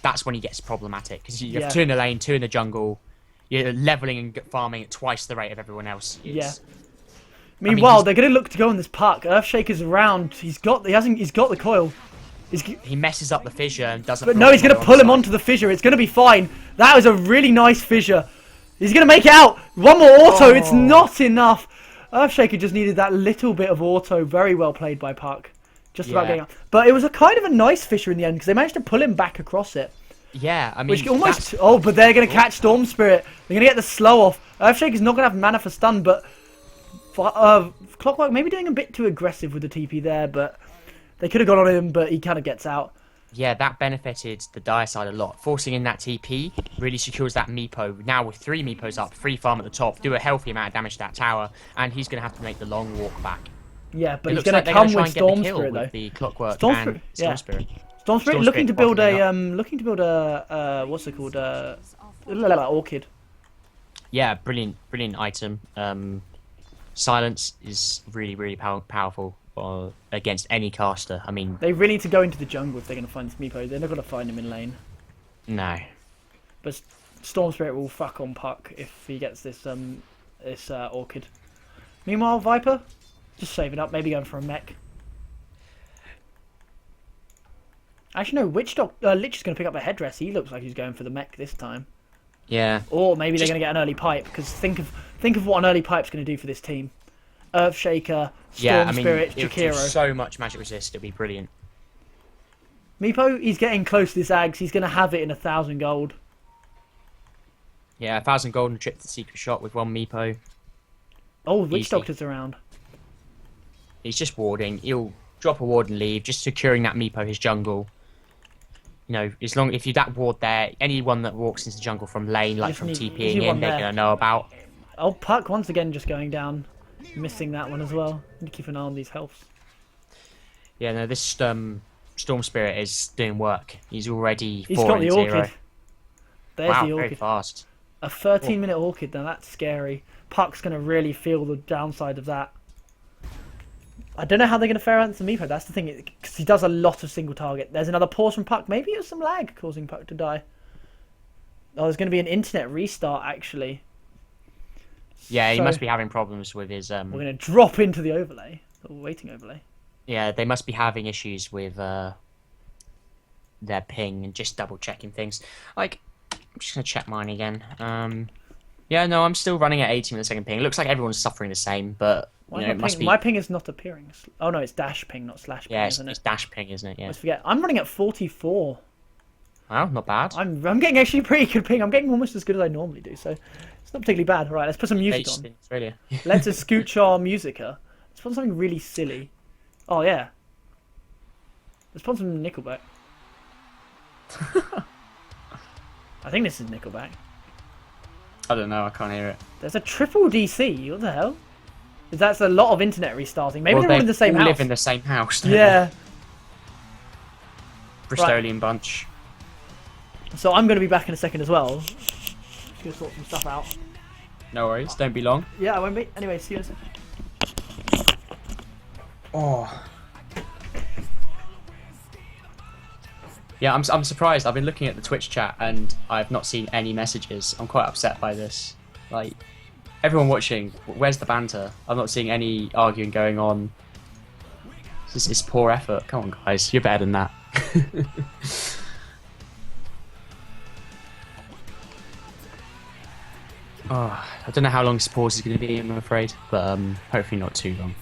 that's when he gets problematic. Because you have 2 in the lane, 2 in the jungle... You're leveling and farming at twice the rate of everyone else. Meanwhile, they're going to look to go on this puck. Earthshaker's around. He's got the coil. He messes up the fissure and doesn't. But no, he's going to pull him onto the fissure. It's going to be fine. That was a really nice fissure. He's going to make it out. One more auto. It's not enough. Earthshaker just needed that little bit of auto. Very well played by Puck. Just about getting out. But it was a kind of a nice fissure in the end because they managed to pull him back across it. Yeah, I mean, which almost. Oh, but they're going to catch Storm Spirit. They're going to get the slow off. Earthshaker's not going to have mana for stun, but Clockwork maybe doing a bit too aggressive with the TP there, but they could have gone on him, but he kind of gets out. Yeah, that benefited the dire side a lot. Forcing in that TP really secures that Meepo. Now with 3 Meepos up, free farm at the top, do a healthy amount of damage to that tower, and he's going to have to make the long walk back. Yeah, but he's going to come with Storm Spirit though. With the Clockwork Storm and Storm Spirit. Storm Spirit looking to build a what's it called, Orchid. Yeah, brilliant item. Silence is really powerful. against any caster. I mean, They really need to go into the jungle if they're going to find this Meepo. They're not going to find him in lane. no. But Storm Spirit will fuck on Puck if he gets this Orchid. Meanwhile, Viper, just saving up, maybe going for a mech. Actually, no, Lich is going to pick up a headdress. He looks like he's going for the mech this time. Yeah. Or maybe they're going to get an early pipe, because think of what an early pipe's going to do for this team. Earthshaker, Storm Spirit, it'll do Jakiro. so much magic resist. It'll be brilliant. Meepo, he's getting close to this Ags. He's going to have it in 1,000 gold. Yeah, 1,000 gold and trip to the secret shot with one Meepo. Oh, Witch Easy. Doctor's around. He's just warding. He'll drop a ward and leave, just securing that Meepo his jungle. You know, if you that ward there, anyone that walks into the jungle from lane, like Just from need- TPing easy in, one they're there. gonna know about. Oh, Puck once again just going down. Missing that one as well. Need to keep an eye on these healths. Yeah, no, this Storm Spirit is doing work. He's already He's 4 got the and 0. Orchid. There's Wow, the very Orchid. fast. A 13-minute Orchid, now that's scary. Puck's going to really feel the downside of that. I don't know how they're going to fare against the Meepo. That's the thing, because he does a lot of single target. There's another pause from Puck. Maybe it was some lag causing Puck to die. Oh, there's going to be an internet restart, actually. Yeah, he So, must be having problems with his. We're going to drop into the overlay. The waiting overlay. Yeah, they must be having issues with their ping and just double checking things. Like, I'm just gonna check mine again. Yeah, no, I'm still running at 80 millisecond ping. It looks like everyone's suffering the same, but Why you know, is it must be. my ping is not appearing. Oh no, it's dash ping, not slash ping, Yeah, isn't it's it? dash ping, isn't it? I Yeah. always forget. I'm running at 44. Wow, not bad. I'm getting actually pretty good ping. I'm getting almost as good as I normally do, so it's not particularly bad. All right, let's put some music Based on. in Australia. Let's scooch our musica. Let's put something really silly. Oh yeah. Let's put some Nickelback. I think this is Nickelback. I don't know. I can't hear it. There's a triple DC. What the hell? That's a lot of internet restarting. Maybe Well, they're all in the same all house. live in the same house. don't Yeah. they? Bristolian bunch. So I'm going to be back in a second as well. Just going to sort some stuff out. No worries. Don't be long. Yeah, I won't be. Anyway, see you in a second. Oh. Yeah, I'm surprised. I've been looking at the Twitch chat and I've not seen any messages. I'm quite upset by this. Like, everyone watching, where's the banter? I'm not seeing any arguing going on. This is poor effort. Come on, guys, you're better than that. Oh, I don't know how long this pause is going to be, I'm afraid, but hopefully not too long.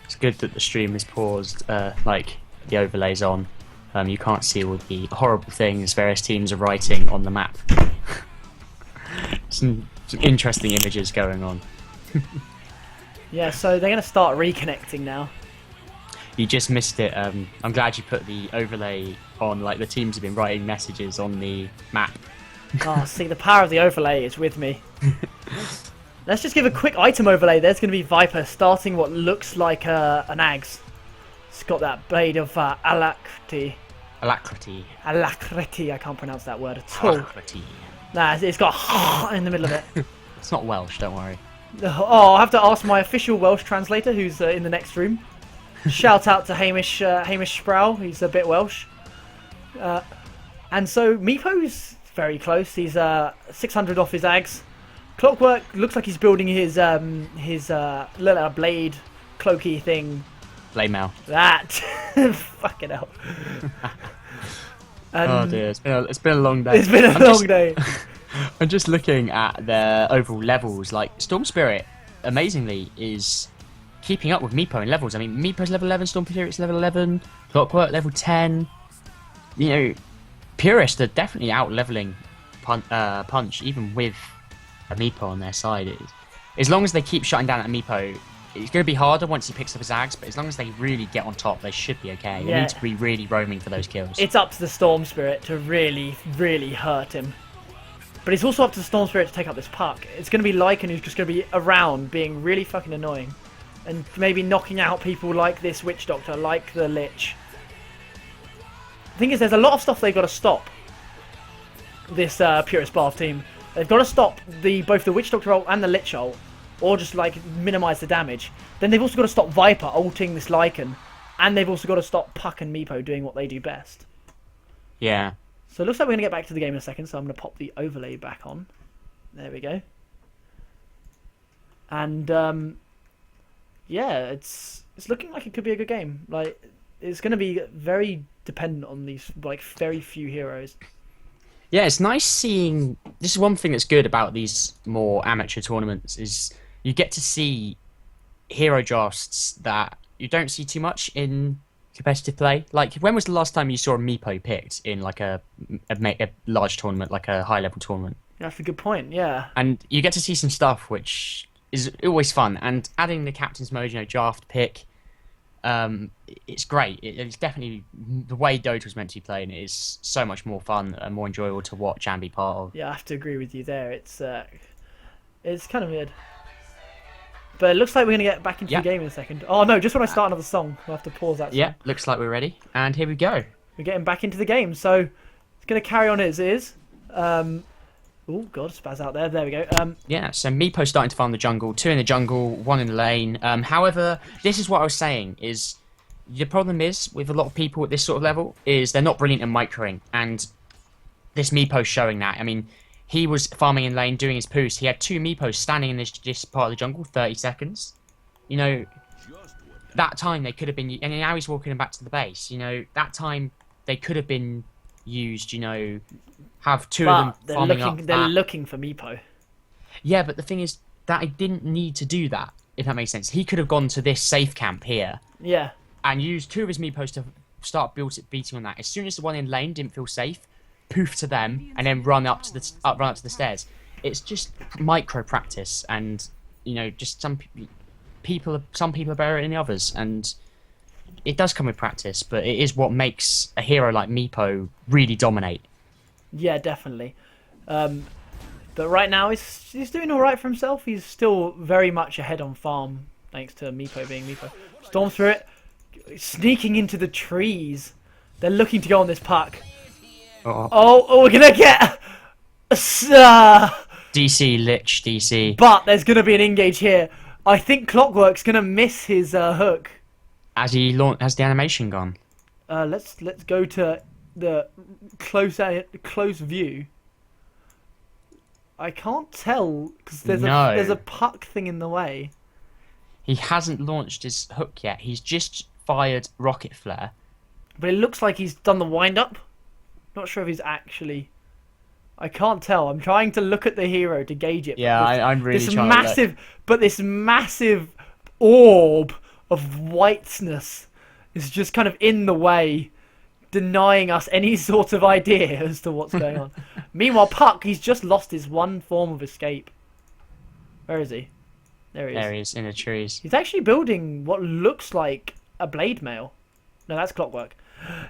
It's good that the stream is paused, like the overlays on. You can't see all the horrible things various teams are writing on the map. some interesting images going on. Yeah, so they're going to start reconnecting now. You just missed it. I'm glad you put the overlay on. Like, the teams have been writing messages on the map. Oh, see, the power of the overlay is with me. Let's just give a quick item overlay. There's going to be Viper starting what looks like an Ags. It's got that blade of alacrity. Alacrity. Alacrity, I can't pronounce that word at all. Alacrity. Nah, it's got in the middle of it. It's not Welsh, don't worry. Oh, I have to ask my official Welsh translator, who's in the next room. Shout out to Hamish Sproul, he's a bit Welsh. And so Meepo's very close. He's 600 off his Ags. Clockwork looks like he's building his little blade cloaky thing. Blade mail. That fucking hell. Oh dear, it's been a long day. It's been a long day. I'm just looking at their overall levels. Like, Storm Spirit, amazingly, is keeping up with Meepo in levels. I mean, Meepo's level 11, Storm Spirit's level 11, Clockwork level 10. You know, Purist are definitely out leveling Punch, even with a Meepo on their side. As long as they keep shutting down at Meepo, it's going to be harder once he picks up his Ags, but as long as they really get on top, they should be okay. They Yeah. need to be really roaming for those kills. It's up to the Storm Spirit to really, really hurt him. But it's also up to the Storm Spirit to take up this puck. It's going to be Lycan who's just going to be around being really fucking annoying. And maybe knocking out people like this Witch Doctor, like the Lich. The thing is, there's a lot of stuff they've got to stop. This Purist Bath team. They've got to stop both the Witch Doctor ult and the Lich ult. Or just like minimise the damage. Then they've also got to stop Viper ulting this Lycan. And they've also got to stop Puck and Meepo doing what they do best. Yeah. So it looks like we're going to get back to the game in a second, so I'm going to pop the overlay back on. There we go. And, yeah, it's looking like it could be a good game. Like, it's going to be very dependent on these, like, very few heroes. Yeah, it's nice seeing... This is one thing that's good about these more amateur tournaments, is you get to see hero drafts that you don't see too much in competitive play. Like, when was the last time you saw a Meepo picked in like a large tournament, like a high level tournament? That's a good point, yeah. And you get to see some stuff which is always fun. And adding the captain's mode, draft pick, it's great. It's definitely the way Dota was meant to be played. It is so much more fun and more enjoyable to watch and be part of. Yeah, I have to agree with you there. It's kind of weird. But it looks like we're going to get back into the game in a second. Oh no, just when I start another song, we'll have to pause that song. Yeah, looks like we're ready. And here we go. We're getting back into the game, so it's going to carry on as is. Oh god, spaz out there. There we go. Yeah, so Meepo's starting to farm the jungle. 2 in the jungle, 1 in the lane. However, this is what I was saying, is the problem is with a lot of people at this sort of level is they're not brilliant in microing. And this Meepo's showing that. I mean, he was farming in lane, doing his boost. He had 2 Meepos standing in this part of the jungle, 30 seconds. That time they could have been... And now he's walking back to the base. That time they could have been used, have 2 of them farming up. They're looking for Meepo. Yeah, but the thing is that I didn't need to do that, if that makes sense. He could have gone to this safe camp here. Yeah. And used 2 of his Meepos to start beating on that. As soon as the one in lane didn't feel safe, poof to them, and then run up to the stairs. It's just micro practice, and just some people are better than the others, and it does come with practice. But it is what makes a hero like Meepo really dominate. Yeah, definitely. But right now he's doing all right for himself. He's still very much ahead on farm, thanks to Meepo being Meepo. Storm through it, sneaking into the trees. They're looking to go on this puck. Oh, we're gonna get DC Lich DC. But there's gonna be an engage here. I think Clockwork's gonna miss his hook. Has the animation gone? Let's go to the close view. I can't tell because there's a puck thing in the way. He hasn't launched his hook yet. He's just fired rocket flare. But it looks like he's done the wind up. Not sure if he's actually... I can't tell. I'm trying to look at the hero to gauge it. Yeah, I'm really trying massive, to look. But this massive orb of whiteness is just kind of in the way, denying us any sort of idea as to what's going on. Meanwhile, Puck, he's just lost his one form of escape. Where is he? There he is. There he is, in the trees. He's actually building what looks like a blade mail. No, that's Clockwork.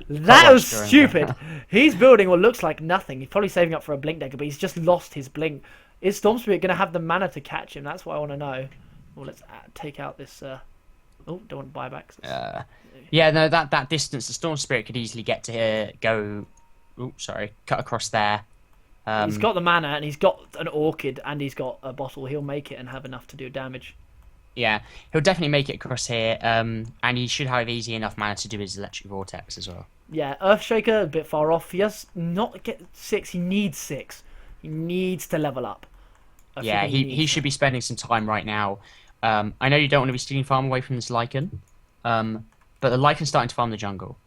That was stupid. He's building what looks like nothing. He's probably saving up for a blink dagger, but he's just lost his blink. Is Storm Spirit going to have the mana to catch him? That's what I want to know. Well, let's take out this... Oh, don't want buybacks. Yeah, no, that distance, the Storm Spirit could easily get to go... Oh, sorry. Cut across there. He's got the mana, and he's got an Orchid, and he's got a bottle. He'll make it and have enough to do damage. Yeah, he'll definitely make it across here, and he should have easy enough mana to do his Electric Vortex as well. Yeah, Earthshaker, a bit far off. He has not get 6, he needs 6. He needs to level up. Yeah, he should be spending some time right now. I know you don't want to be stealing farm away from this Lycan, but the Lycan's starting to farm the jungle.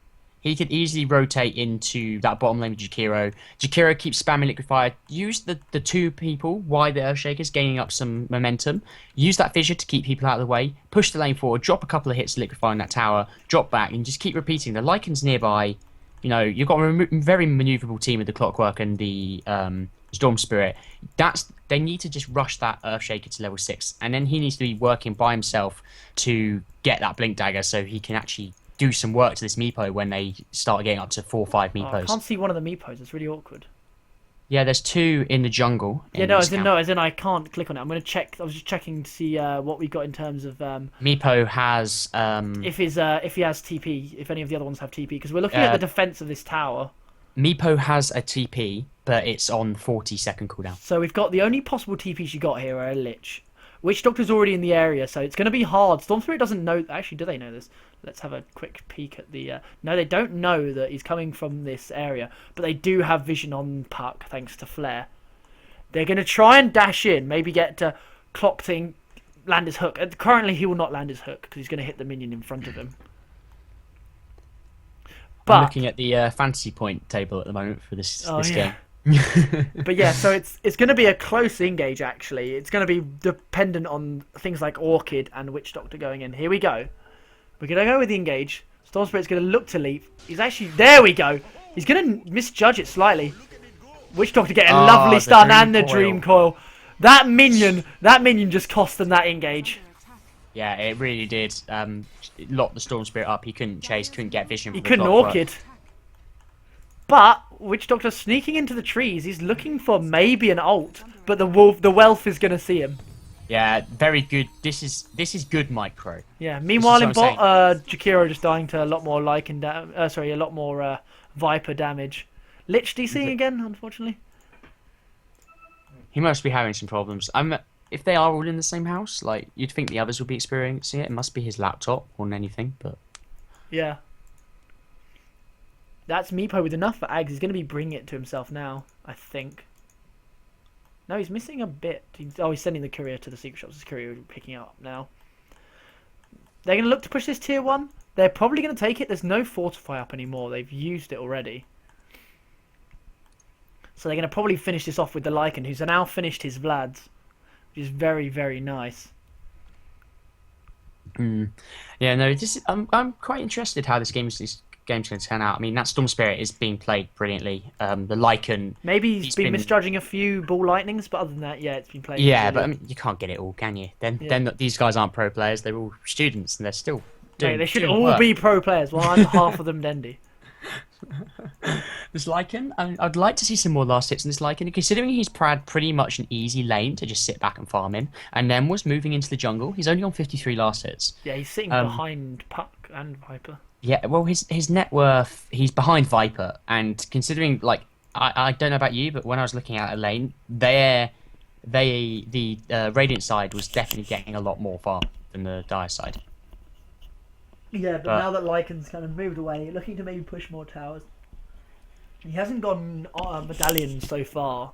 He could easily rotate into that bottom lane with Jakiro. Jakiro keeps spamming Liquefire. Use the 2 people, why the Earthshaker's gaining up some momentum. Use that fissure to keep people out of the way. Push the lane forward, drop a couple of hits to Liquefire in that tower, drop back, and just keep repeating. The Lycan's nearby. You've got a very maneuverable team with the Clockwork and the Storm Spirit. They need to just rush that Earthshaker to level 6, and then he needs to be working by himself to get that Blink Dagger so he can actually do some work to this Meepo when they start getting up to 4 or 5 Oh, I Meepos. can't see one of the Meepos. It's really awkward. Yeah, there's 2 in the jungle. Yeah, no, as in I can't click on it. I'm gonna check. I was just checking to see what we got in terms of Meepo has if he has TP, if any of the other ones have TP, because we're looking at the defense of this tower. Meepo has a TP, but it's on 40-second cooldown. So we've got the only possible TPs you got here are a Lich. Witch Doctor's already in the area, so it's going to be hard. Storm Spirit doesn't know. Actually, do they know this? Let's have a quick peek at the. No, they don't know that he's coming from this area, but they do have vision on Puck thanks to Flare. They're going to try and dash in, maybe get to clock in, land his hook. Currently, he will not land his hook because he's going to hit the minion in front of him. I'm looking at the fantasy point table at the moment for this game. But yeah, so it's going to be a close engage. Actually, it's going to be dependent on things like Orchid and Witch Doctor going in. Here we go. We're going to go with the engage. Storm Spirit's going to look to leap. He's actually there. We go. He's going to misjudge it slightly. Witch Doctor getting a lovely stun and the Dream Coil. That minion just cost them that engage. Yeah, it really did. It locked the Storm Spirit up. He couldn't chase, couldn't get vision. He couldn't Orchid. But Witch Doctor sneaking into the trees. He's looking for maybe an ult, but the Wealth is going to see him. Yeah, very good. This is good micro. Yeah. Meanwhile, in bot, Jakiro just dying to a lot more a lot more Viper damage. Lich DCing again, unfortunately. He must be having some problems. If they are all in the same house, like you'd think the others would be experiencing it. It must be his laptop more than anything, but yeah. That's Meepo with enough for Ags. He's going to be bringing it to himself now, I think. No, he's missing a bit. He's sending the courier to the secret shops. His courier picking it up now. They're going to look to push this tier 1. They're probably going to take it. There's no fortify up anymore. They've used it already. So they're going to probably finish this off with the Lycan, who's now finished his Vlads, which is very, very nice. Yeah, no, I'm quite interested how this game's going to turn out. I mean, that Storm Spirit is being played brilliantly. The Lycan... Maybe he's been misjudging a few ball lightnings, but other than that, yeah, it's been played. Yeah, but I mean, you can't get it all, can you? Then these guys aren't pro players. They're all students, and they're still doing. They should all be pro players. Well, I'm half of them Dendy. This Lycan, I'd like to see some more last hits in this Lycan, considering he's pretty much an easy lane to just sit back and farm in, and then was moving into the jungle. He's only on 53 last hits. Yeah, he's sitting behind Puck and Viper. Yeah, well, his net worth, he's behind Viper, and considering, like, I don't know about you, but when I was looking at a lane, the Radiant side was definitely getting a lot more farm than the Dire side. Yeah, but now that Lycan's kind of moved away, looking to maybe push more towers. He hasn't gone medallion so far.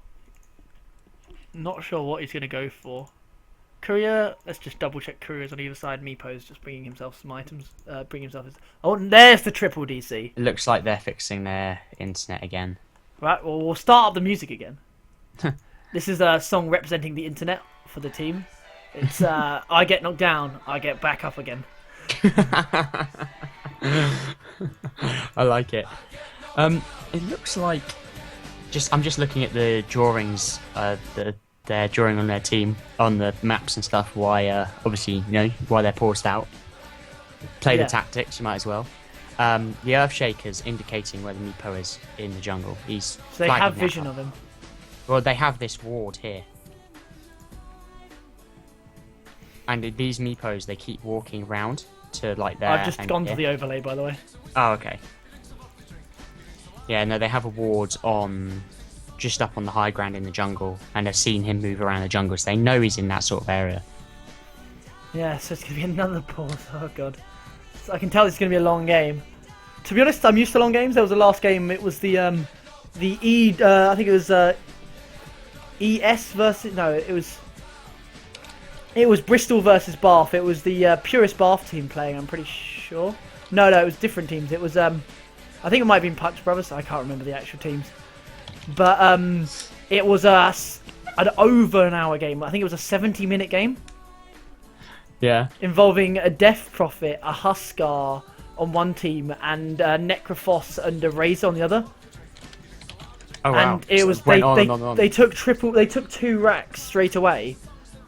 Not sure what he's going to go for. Courier, let's just double check Courier's on either side. Meepo's just bringing himself some items. Oh, there's the triple DC. It looks like they're fixing their internet again. Right, well, we'll start up the music again. This is a song representing the internet for the team. It's I get knocked down, I get back up again. I like it. It looks like I'm just looking at the drawings, they're drawing on their team on the maps and stuff. Why obviously why they're paused out. Play the tactics, you might as well. The Earthshaker's indicating where the Meepo is in the jungle. So they have vision of him. Well, they have this ward here. And these Meepos, they keep walking around to like there. I've just gone to the overlay, by the way. Oh, okay. Yeah, no, they have a ward on just up on the high ground in the jungle, and they've seen him move around the jungle, so they know he's in that sort of area. Yeah, so it's gonna be another pause. Oh god, so I can tell it's gonna be a long game. To be honest, I'm used to long games. There was the last game. It was the I think it was ES versus it was Bristol versus Bath. It was the purest Bath team playing, I'm pretty sure. No, it was different teams. It was I think it might have been Punch Brothers. I can't remember the actual teams. But it was an over an hour game. I think it was a 70-minute game. Yeah. Involving a Death Prophet, a Huskar on one team, and Necrophos and a Razor on the other. Oh wow! And it So was went on and on and on. they took 2 racks straight away.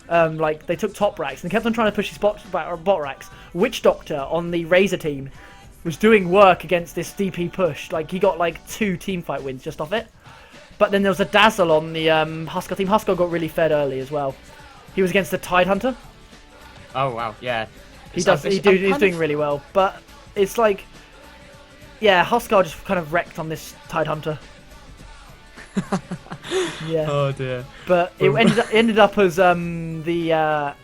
Like they took top racks and kept on trying to push his bot racks. Witch Doctor on the Razor team was doing work against this DP push. Like he got like 2 team fight wins just off it. But then there was a Dazzle on the Huskar team. Huskar got really fed early as well. He was against the Tide Hunter. Oh wow! Yeah. He's doing really well. But it's like, yeah, Huskar just kind of wrecked on this Tide Hunter. Yeah. Oh dear. But it ended up as the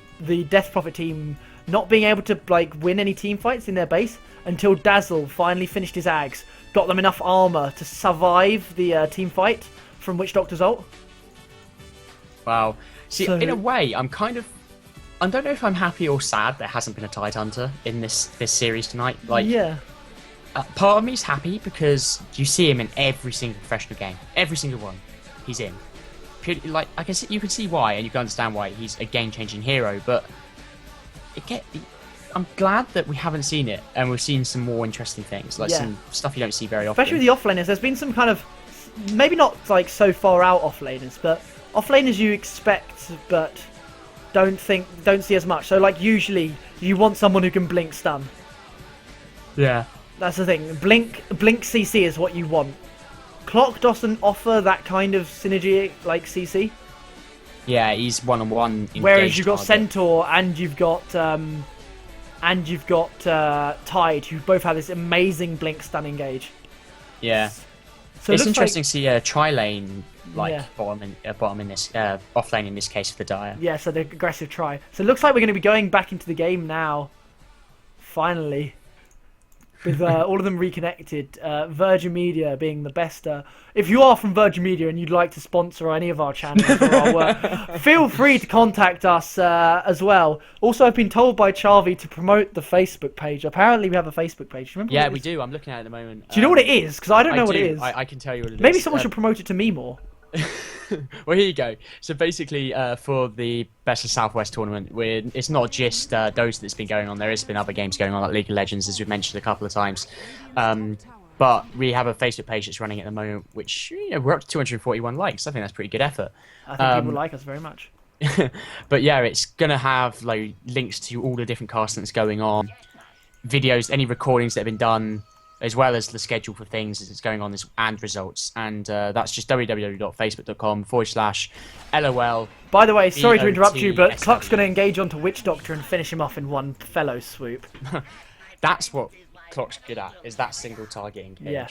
Death Prophet team not being able to like win any team fights in their base until Dazzle finally finished his Ags, got them enough armor to survive the team fight from Witch Doctor's ult. Wow. See, So- in a way, I don't know if I'm happy or sad there hasn't been a Tide Hunter in this series tonight. Like, Yeah. part of me's happy because you see him in every single professional game, every single one. He's in. Like, you can see why, and you can understand why he's a game-changing hero. But I'm glad that we haven't seen it, and we've seen some more interesting things, like Yeah. some stuff you don't see very often. Especially with the offlaners, there's been some kind of maybe not like so far out offlaners, but offlaners you expect, but don't see as much. So like usually you want someone who can blink stun. Yeah. That's the thing. Blink CC is what you want. Clock doesn't offer that kind of synergy like CC. Yeah, he's one-on-one. Whereas you've got target. Centaur and you've got Tide, who both have this amazing blink stun engage. Yeah. So It's it looks interesting like, to see tri-lane Yeah. bottom in this off lane in this case for the Dire. yeah, so the aggressive try. So it looks like we're going to be going back into the game now. Finally. With all of them reconnected. Virgin Media being the best. If you are from Virgin Media and you'd like to sponsor any of our channels or our work, feel free to contact us as well. Also, I've been told by Charvy to promote the Facebook page. Apparently, we have a Facebook page. Do you remember Yeah, what it we is? do. I'm looking at it at the moment. Do you know what it is? Because I don't know what it is. I can tell you what it is. Maybe someone should promote it to me more. Well, here you go. So basically, for the Best of Southwest tournament, it's not just Dota that's been going on. There has been other games going on, like League of Legends, as we've mentioned a couple of times. But we have a Facebook page that's running at the moment, which we're up to 241 likes. I think that's pretty good effort. I think people like us very much. But yeah, it's gonna have like links to all the different casts that's going on, videos, any recordings that have been done, as well as the schedule for things that's going on and results. And that's just www.facebook.com/LOL. By the way, sorry to interrupt you, but BOTSW. Cluck's going to engage onto Witch Doctor and finish him off in one fellow swoop. That's what Clock's good at, is that single target engage. Yeah.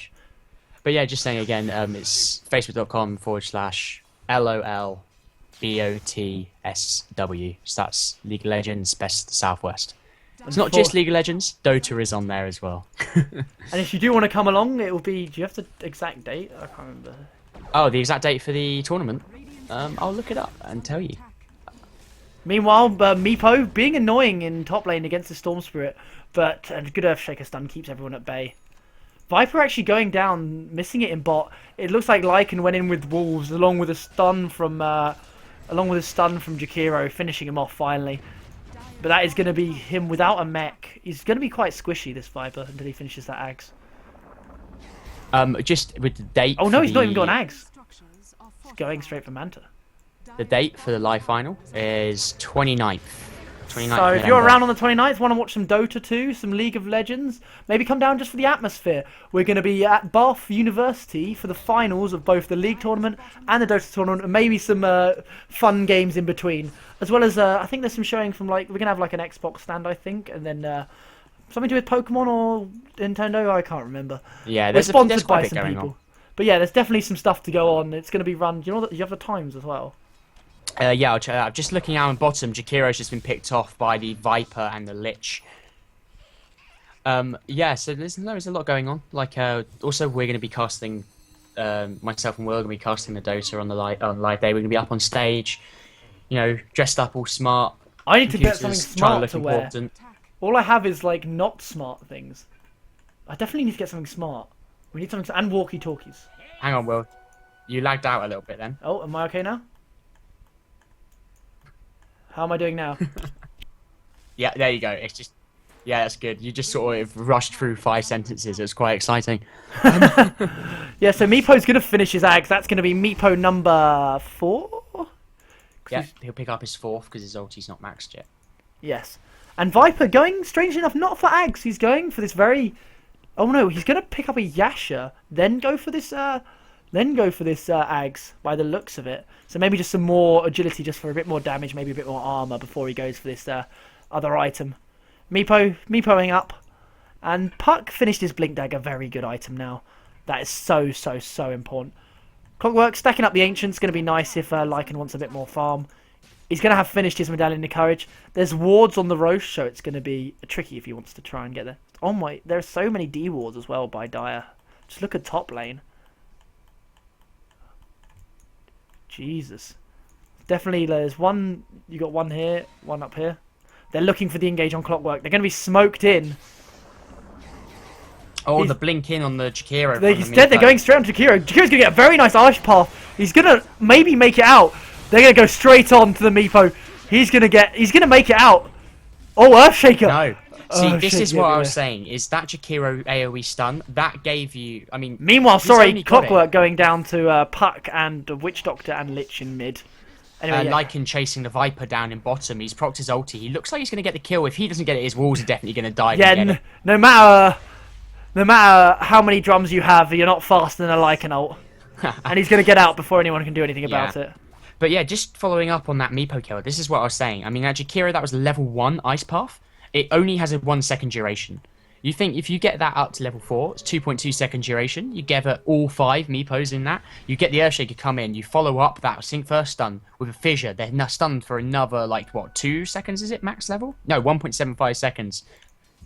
But yeah, just saying again, it's facebook.com/LOL BOTSW. So that's League of Legends Best Southwest. It's not just League of Legends, Dota is on there as well. And if you do want to come along, it will be... Do you have the exact date? I can't remember. Oh, the exact date for the tournament? I'll look it up and tell you. Meanwhile, Meepo being annoying in top lane against the Storm Spirit, but a good Earthshaker stun keeps everyone at bay. Viper actually going down, missing it in bot. It looks like Lycan went in with Wolves along with a stun from Jakiro, finishing him off finally. But that is going to be him without a mech. He's going to be quite squishy, this Viper, until he finishes that Ags. Just with the date. Oh no, for he's not even the- got an Ags. Structures are He's going straight for Manta. The date for the live final is 29th. 29th So of if you're November. around on the 29th, want to watch some Dota 2, some League of Legends, maybe come down just for the atmosphere. We're going to be at Bath University for the finals of both the League tournament and the Dota tournament, and maybe some fun games in between. As well as, I think there's some showing from, like, we're going to have like an Xbox stand, I think, and then something to do with Pokemon or Nintendo, I can't remember. Yeah, We're there's sponsored quite by a bit some going people. on. But yeah, there's definitely some stuff to go on. It's going to be run, do you know that you have the times as well? Yeah, I'll check that out. Just looking out on bottom, Jakiro's just been picked off by the Viper and the Lich. Yeah, so there's a lot going on. Like, also we're going to be casting, myself and Will are going to be casting the Dota on live day. We're going to be up on stage, dressed up all smart. I need to get something computers, trying smart look to wear. important. All I have is like not smart things. I definitely need to get something smart. We need something and walkie-talkies. Hang on, Will. You lagged out a little bit then. Oh, am I okay now? How am I doing now? Yeah, there you go. It's just Yeah, that's good. You just sort of rushed through 5 sentences. It was quite exciting. Yeah, so Meepo's going to finish his Ags. That's going to be Meepo number 4? Yeah, he'll pick up his 4th because his ulti's not maxed yet. Yes. And Viper going, strangely enough, not for Ags. He's going for this very... Oh no, he's going to pick up a Yasha, then go for this Ags, by the looks of it. So maybe just some more agility just for a bit more damage, maybe a bit more armor before he goes for this other item. Meepoing up. And Puck finished his Blink Dagger, very good item now. That is so, so, so important. Clockwork, stacking up the Ancient's going to be nice if Lycan wants a bit more farm. He's going to have finished his Medallion of Courage. There's wards on the Roche, so it's going to be tricky if he wants to try and get there. Oh my, there are so many D wards as well by Dire. Just look at top lane. Jesus. Definitely, there's one, you got one here, one up here. They're looking for the engage on Clockwork. They're going to be smoked in. Oh, the blink in on the Jakiro. Instead, they're going straight on Jakiro. Jakiro's going to get a very nice Ice Path. He's going to maybe make it out. They're going to go straight on to the Meepo. He's going to make it out. Oh, Earthshaker. No. See, Oh, this shit, is yeah, what I yeah. was saying, is that Jakiro AoE stun, that gave you, I mean... Meanwhile, he's sorry, only got it. Clockwork going down to Puck and Witch Doctor and Lich in mid. Anyway, yeah. Lycan chasing the Viper down in bottom. He's procced his ulti. He looks like he's going to get the kill. If he doesn't get it, his walls are definitely going to die. Yeah, no matter how many drums you have, you're not faster than a Lycan ult. And he's going to get out before anyone can do anything about it. But yeah, just following up on that Meepo kill, this is what I was saying. I mean, that Jakiro, that was level 1 Ice Path. It only has a 1 second duration. You think if you get that up to level 4, it's 2.2 second duration. You gather all 5 Meepos in that. You get the Earthshaker come in. You follow up that first stun with a Fissure. They're now stunned for another, like, what, 2 seconds is it, max level? No, 1.75 seconds.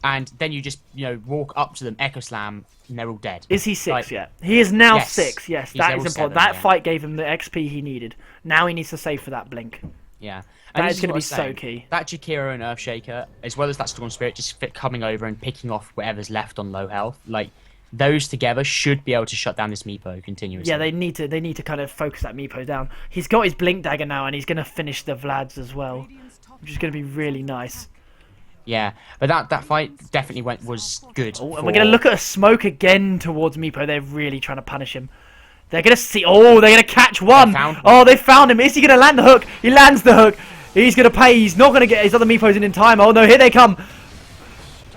And then you just, walk up to them, Echo Slam, and they're all dead. Is he 6 yet? He is now Yes. 6, yes. He's That level is important. 7, That fight gave him the XP he needed. Now he needs to save for that blink. Yeah. That this is going to what be I'm so saying. key. That Jakiro and Earthshaker, as well as that Storm Spirit, just coming over and picking off whatever's left on low health. Like, those together should be able to shut down this Meepo continuously. Yeah, they need to kind of focus that Meepo down. He's got his Blink Dagger now, and he's going to finish the Vlads as well, which is going to be really nice. Yeah, but that fight definitely was good. Oh, and we're going to look at a smoke again towards Meepo. They're really trying to punish him. They're going to see... Oh, they're going to catch one. They found him. Is he going to land the hook? He lands the hook. He's going to pay. He's not going to get his other Meepos in time. Oh, no, here they come.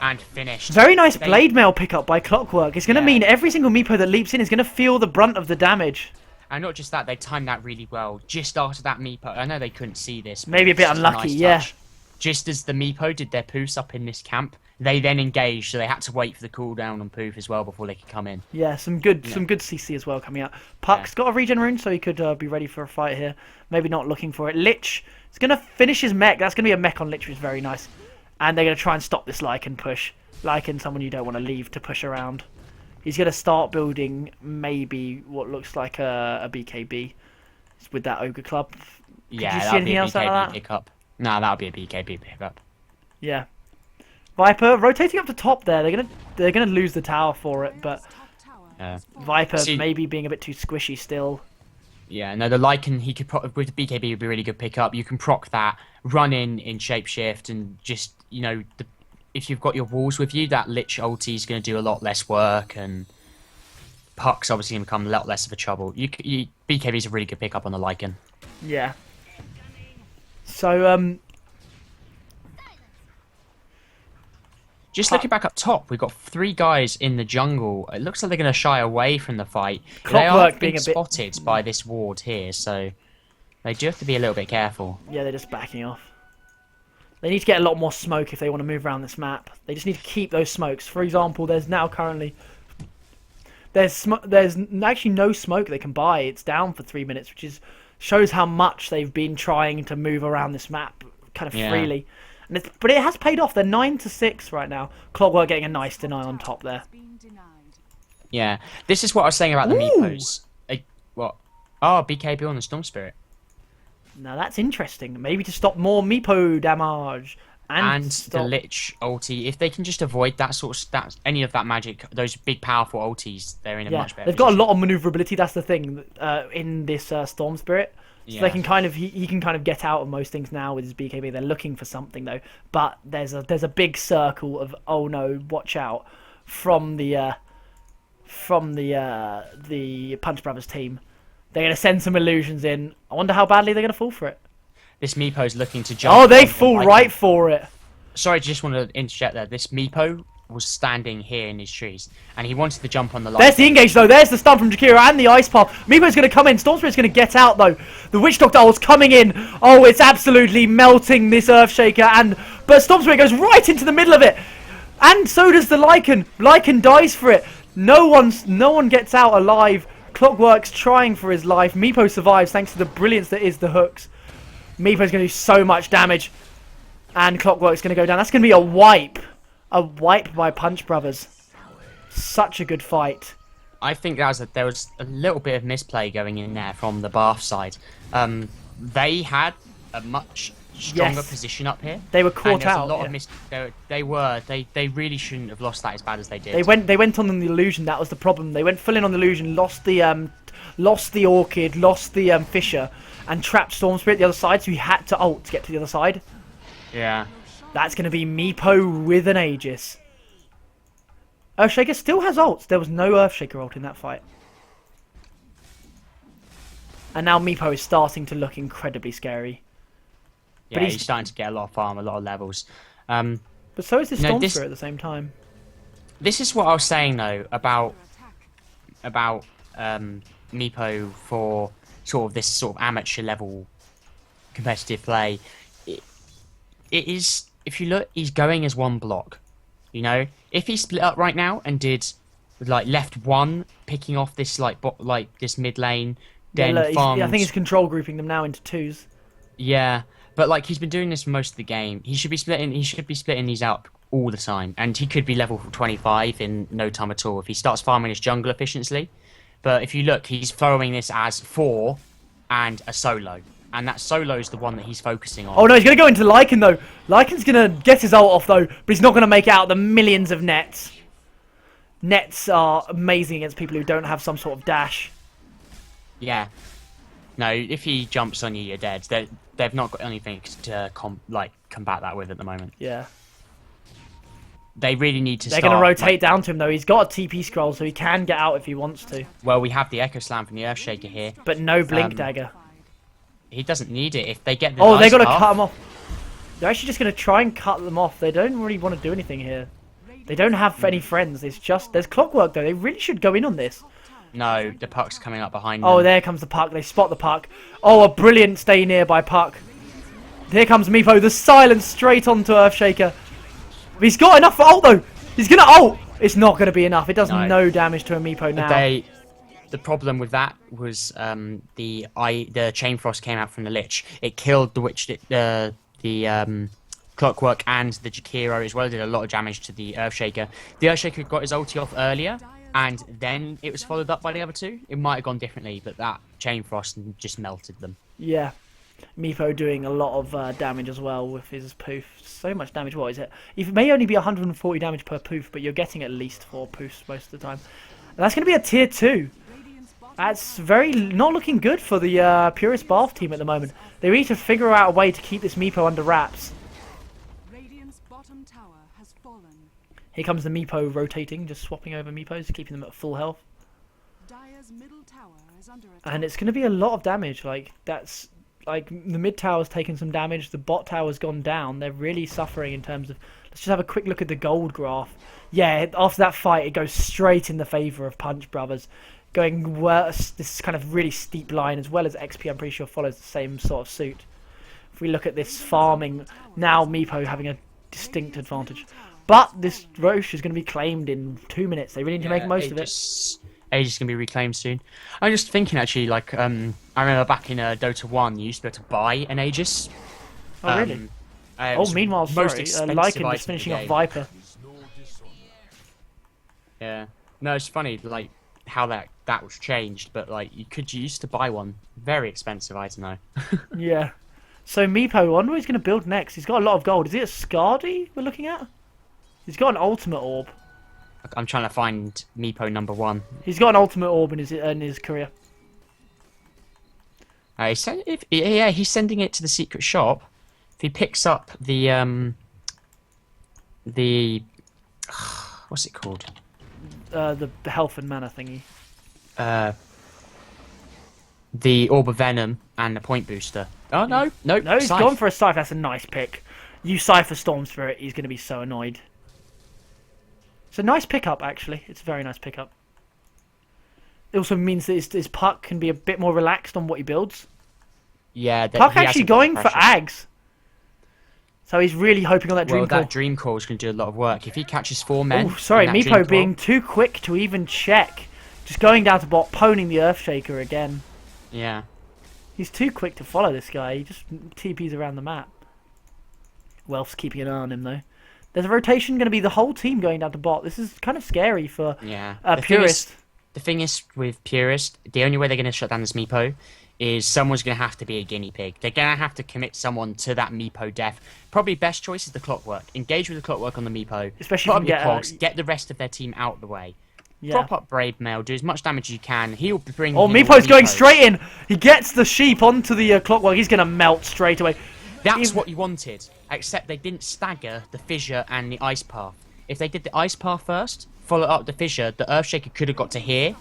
And finished. Very nice blade mail pickup by Clockwork. It's going to mean every single Meepo that leaps in is going to feel the brunt of the damage. And not just that, they timed that really well. Just after that Meepo... I know they couldn't see this. But Maybe a bit it's just unlucky, nice yeah. touch. Just as the Meepo did their poofs up in this camp, they then engaged, so they had to wait for the cooldown on poof as well before they could come in. Yeah, some good CC as well coming out. Puck's got a regen rune, so he could be ready for a fight here. Maybe not looking for it. Lich is going to finish his mech. That's going to be a mech on Lich, which is very nice. And they're going to try and stop this Lycan push. Lycan, someone you don't want to leave to push around. He's going to start building maybe what looks like a BKB with that Ogre Club. Yeah, Could you see that'll be anything a else out of BKB that? pickup. No, that'll be a BKB pickup. Yeah. Viper rotating up to top there. They're gonna lose the tower for it, but Viper maybe being a bit too squishy still. Yeah, no, the Lycan, he could with the BKB would be a really good pickup. You can proc that, run in shapeshift, and just if you've got your walls with you, that Lich ulti is going to do a lot less work, and Puck's obviously going to become a lot less of a trouble. BKB is a really good pickup on the Lycan. Yeah. So Just looking back up top, we've got 3 guys in the jungle. It looks like they're going to shy away from the fight. They are being spotted by this ward here, so they do have to be a little bit careful. Yeah, they're just backing off. They need to get a lot more smoke if they want to move around this map. They just need to keep those smokes. For example, there's now currently... There's actually no smoke they can buy. It's down for 3 minutes, which shows how much they've been trying to move around this map kind of freely. But it has paid off. They're 9-6 right now. Clockwork getting a nice deny on top there. Yeah, this is what I was saying about the Meepos. What? Oh, BKB on the Storm Spirit. Now that's interesting. Maybe to stop more Meepo damage. And the Lich ulti. If they can just avoid that any of that magic, those big powerful ultis, they're in a much better They've got a position. lot of maneuverability. That's the thing in this Storm Spirit. So Yeah. they can kind of he can kind of get out of most things now with his BKB. They're looking for something though, but there's a big circle of oh no, watch out from the Punch Brothers team. They're gonna send some illusions in. I wonder how badly they're gonna fall for it. This Meepo's looking to jump. Oh, they on the fall Lycan. right for it. Sorry, just want to interject there. This Meepo was standing here in his trees, and he wanted to jump on the line. There's the engage though. There's the stun from Jakiro and the ice path. Meepo's going to come in. Storm Spirit's going to get out though. The Witch Doctor ult's coming in. Oh, it's absolutely melting this Earthshaker, but Storm Spirit goes right into the middle of it, and so does the Lycan. Lycan dies for it. No one gets out alive. Clockwork's trying for his life. Meepo survives thanks to the brilliance that is the hooks. Meepo's going to do so much damage, and Clockwork's going to go down. That's going to be a wipe. A wipe by Punch Brothers. Such a good fight. I think there was a little bit of misplay going in there from the Bath side. They had a much stronger Yes. position up here. They were And caught there's out. a lot Yeah. of they really shouldn't have lost that as bad as they did. They went on the illusion. That was the problem. They went full in on the illusion, lost the orchid, lost the Fisher, and trapped Storm Spirit the other side. So he had to ult to get to the other side. Yeah. That's going to be Meepo with an Aegis. Earthshaker still has ults. There was no Earthshaker ult in that fight. And now Meepo is starting to look incredibly scary. Yeah, But he's starting to get a lot of farm, a lot of levels. But so is the No, Storm this- Spirit at the same time. This is what I was saying though about Meepo for sort of this sort of amateur level competitive play. It is, if you look, he's going as one block. You know, if he split up right now and did like left one, picking off this like this mid lane, Yeah, then look, farms. I think he's control grouping them now into twos. Yeah, but like he's been doing this for most of the game. He should be splitting. He should be splitting these up all the time, and he could be level 25 in no time at all if he starts farming his jungle efficiently. But if you look, he's throwing this as 4 and a solo, and that solo is the one that he's focusing on. Oh no, he's going to go into Lycan though. Lycan's going to get his ult off though, but he's not going to make out the millions of nets. Nets are amazing against people who don't have some sort of dash. Yeah. No, if he jumps on you, you're dead. They've not got anything to combat that with at the moment. Yeah. They really need to They're start... going to rotate down to him though. He's got a TP scroll, so he can get out if he wants to. Well, we have the Echo Slam from the Earthshaker here. But no Blink Dagger. He doesn't need it. If they get the Oh, they've ice got to path- cut him off. They're actually just going to try and cut them off. They don't really want to do anything here. They don't have any friends. It's just... There's Clockwork though. They really should go in on this. No, the puck's coming up behind them. Oh, there comes the puck. They spot the puck. Oh, a brilliant stay near by puck. Here comes Meepo. The silence straight onto Earthshaker. He's got enough for ult though. He's gonna ult. It's not gonna be enough. It does no damage to a Meepo now. The problem with that was the Chain Frost came out from the Lich. It killed the Witch, the Clockwork and the Jakiro as well. It did a lot of damage to the Earthshaker. The Earthshaker got his ulti off earlier, and then it was followed up by the other two. It might have gone differently, but that Chain Frost just melted them. Yeah. Meepo doing a lot of damage as well with his poof. So much damage. What is it? It may only be 140 damage per poof, but you're getting at least 4 poofs most of the time. And that's going to be a tier 2. That's not looking good for the Purist Bath team at the moment. They need to figure out a way to keep this Meepo under wraps. Radiant's bottom tower has fallen. Here comes the Meepo rotating, just swapping over Meepos, keeping them at full health. Dire's middle tower is under attack. And it's going to be a lot of damage. Like the mid tower's taken some damage, the bot tower's gone down. They're really suffering in terms of... Let's just have a quick look at the gold graph. Yeah, after that fight, it goes straight in the favour of Punch Brothers. Going worse, this kind of really steep line, as well as XP, I'm pretty sure follows the same sort of suit. If we look at this farming, now Meepo having a distinct advantage. But this Roche is going to be claimed in 2 minutes. They really need to make most of it. Age is going to be reclaimed soon. I'm just thinking actually, like, I remember back in Dota 1, you used to be able to buy an Aegis. Oh, really? It Oh, was meanwhile, most sorry, expensive Lycan item just finishing in off the game. Viper. Yeah. No, it's funny, like, how that was changed, but, like, you used to buy one. Very expensive item, though. Yeah. So Meepo, I wonder what he's going to build next. He's got a lot of gold. Is it a Skadi we're looking at? He's got an ultimate orb. I'm trying to find Meepo number 1. He's got an ultimate orb in his career. He's sending it to the secret shop. If he picks up the what's it called? The health and mana thingy. The Orb of Venom and the Point Booster. Oh no, no, No, he's Scythe. gone for a Scythe. That's a nice pick. You Scythe for Storm Spirit, he's going to be so annoyed. It's a nice pickup, actually. It's a very nice pickup. It also means that his Puck can be a bit more relaxed on what he builds. Yeah, Puck he actually hasn't got going the for pressure. Ags. So he's really hoping on that Dream Core. That Dream Core is going to do a lot of work. If he catches 4 men... Oh, sorry, in that Dream Meepo Core- being too quick to even check. Just going down to bot, poning the Earthshaker again. Yeah. He's too quick to follow this guy. He just TPs around the map. Welf's keeping an eye on him, though. There's a rotation going to be the whole team going down to bot. This is kind of scary for Yeah. Purist. The thing is with Purist, the only way they're going to shut down this Meepo is someone's going to have to be a guinea pig. They're going to have to commit someone to that Meepo death. Probably best choice is the Clockwork. Engage with the Clockwork on the Meepo. Especially put if up you your can get cogs, get the rest of their team out of the way. Yeah. Prop up Brave Mail, do as much damage as you can. He'll bring. Oh, in all Meepo's the going Meepos. straight in. He gets the sheep onto the Clockwork. He's going to melt straight away. That's what you wanted, except they didn't stagger the Fissure and the Ice Path. If they did the Ice Path first, follow up the Fissure, the Earthshaker could have got to here.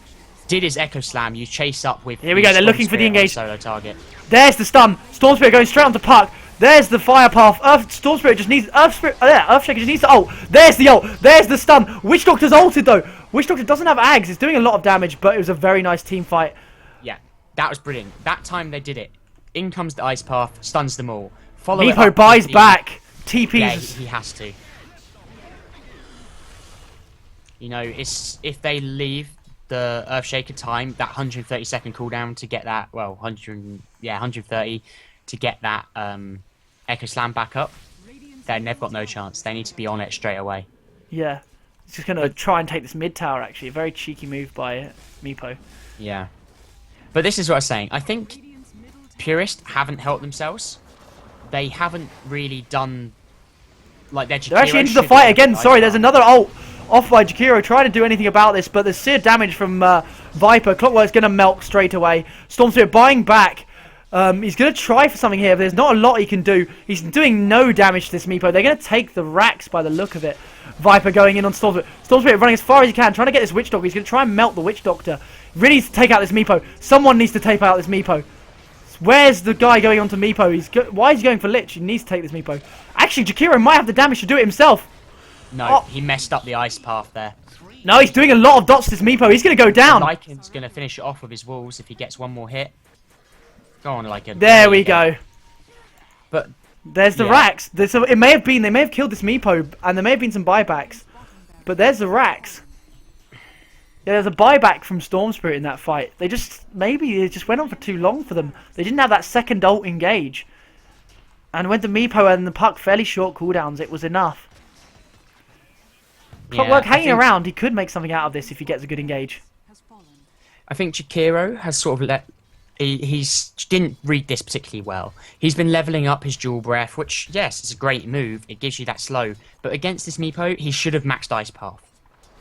Did his Echo Slam, you chase up with... Here we go, they're Storm looking for the Spirit on engage. Solo target. There's the stun. Storm Spirit going straight onto Puck. There's the fire path. Storm Spirit just needs... Earthshaker just needs to ult. There's the ult. There's the stun. Witch Doctor's ulted, though. Witch Doctor doesn't have Ags. It's doing a lot of damage, but it was a very nice team fight. Yeah, that was brilliant. That time they did it. In comes the Ice Path, stuns them all. Follow it Meepo up buys with the- back. TP's... Yeah, he has to. You know, if they leave the Earthshaker time, that 130-second cooldown to get that, 130 to get that Echo Slam back up, then they've got no chance. They need to be on it straight away. Yeah. He's just going to try and take this mid tower, actually. A very cheeky move by Meepo. Yeah. But this is what I was saying. I think Purist haven't helped themselves. They haven't really done... Like, their They're actually Jakiro into the should fight have again. done Sorry, Ice there's Path. another ult off by Jakiro trying to do anything about this, but the sheer damage from Viper. Clockwork's going to melt straight away. Storm Spirit buying back. He's going to try for something here, but there's not a lot he can do. He's doing no damage to this Meepo. They're going to take the racks by the look of it. Viper going in on Storm Spirit. Storm Spirit running as far as he can, trying to get this Witch Doctor. He's going to try and melt the Witch Doctor. Really needs to take out this Meepo. Someone needs to take out this Meepo. Where's the guy going on to Meepo? Why is he going for Lich? He needs to take this Meepo. Actually, Jakiro might have the damage to do it himself. No, Oh. he messed up the Ice Path there. No, he's doing a lot of dots to this Meepo. He's going to go down. Lycan's going to finish it off with his walls if he gets one more hit. Go on, Lycan. There we go. But There's the Yeah. racks. They may have killed this Meepo, and there may have been some buybacks. But there's the racks. Yeah, there's a buyback from Storm Spirit in that fight. Maybe it just went on for too long for them. They didn't have that second ult engage. And when the Meepo and the Puck fairly short cooldowns, it was enough. Clockwork I hanging think- around, he could make something out of this if he gets a good engage. Has fallen. I think Jakiro has sort of let... He's didn't read this particularly well. He's been leveling up his dual breath, which, yes, it's a great move. It gives you that slow. But against this Meepo, he should have maxed Ice Path.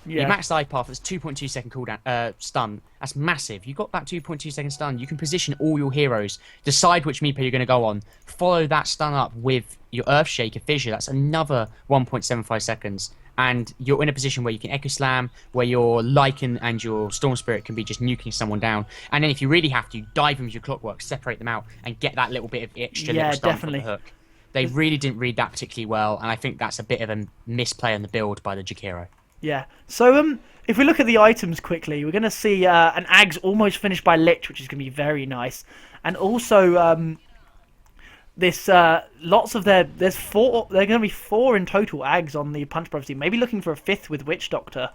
Yeah. He maxed Ice Path, that's 2.2 second cooldown, stun. That's massive. You got that 2.2 second stun. You can position all your heroes. Decide which Meepo you're going to go on. Follow that stun up with your Earthshaker Fissure. That's another 1.75 seconds. And you're in a position where you can Echo Slam, where your Lycan and your Storm Spirit can be just nuking someone down. And then if you really have to, dive in with your Clockwork, separate them out, and get that little bit of extra Yeah, little stun definitely. from the hook. They really didn't read that particularly well, and I think that's a bit of a misplay on the build by the Jakiro. Yeah. So if we look at the items quickly, we're going to see an Ags almost finished by Lich, which is going to be very nice. And also this lots of there's four. There are going to be 4 in total Ags on the Punch Brothers team. Maybe looking for a 5th with Witch Doctor.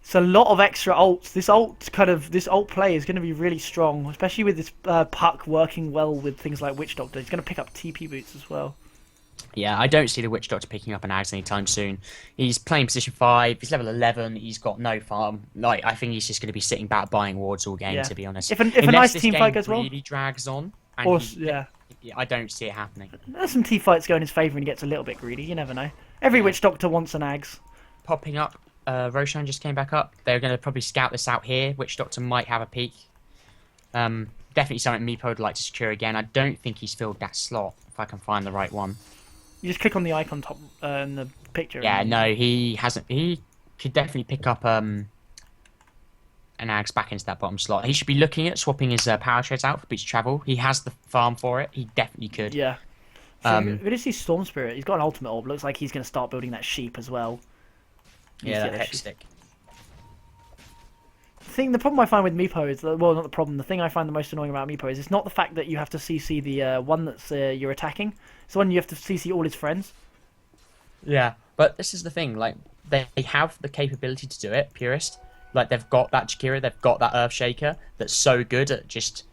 It's a lot of extra ults. This ult play is going to be really strong, especially with this Puck working well with things like Witch Doctor. He's going to pick up TP boots as well. Yeah, I don't see the Witch Doctor picking up an Ags anytime soon. He's playing position 5, he's level 11, he's got no farm. Like, I think he's just going to be sitting back buying wards all game, Yeah. to be honest. If a Unless nice this team game fight goes well. really drags on, and Or he- yeah. I don't see it happening. There's some team fights going in his favour and he gets a little bit greedy. You never know. Every Witch Doctor wants an Ags. Popping up, Roshan just came back up. They're going to probably scout this out here. Witch Doctor might have a peek. definitely something Meepo would like to secure again. I don't think he's filled that slot, if I can find the right one. You just click on the icon top in the picture. Yeah, and- no, he hasn't. He could definitely pick up an Ags back into that bottom slot. He should be looking at swapping his power treads out for Beach Travel. He has the farm for it. He definitely could. Yeah. So Um, we're going to see Storm Spirit. He's got an ultimate orb. Looks like he's going to start building that sheep as well. Yeah, that that hex sheep. stick. The problem I find with Meepo is well, not the problem. The thing I find the most annoying about Meepo is it's not the fact that you have to CC the one that's you're attacking. It's the one you have to CC all his friends. Yeah, but this is the thing. Like they have the capability to do it. Purist. Like they've got that Jakira, they've got that Earthshaker that's so good at just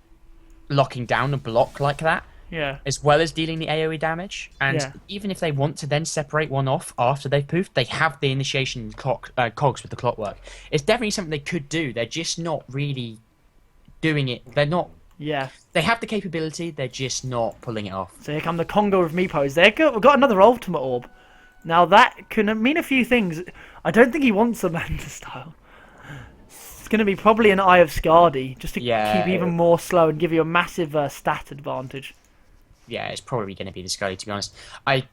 locking down a block like that, Yeah. as well as dealing the AoE damage. And Yeah. even if they want to then separate one off after they've poofed, they have the initiation cogs with the clockwork. It's definitely something they could do. They're just not really doing it. They're not. Yeah. They have the capability. They're just not pulling it off. So here come the Congo of Meepos. We've got another ultimate orb. Now that can mean a few things. I don't think he wants a Manta style. It's going to be probably an Eye of Skadi, just to Yeah, keep even more slow and give you a massive stat advantage. Yeah, it's probably going to be the Scully, to be honest. I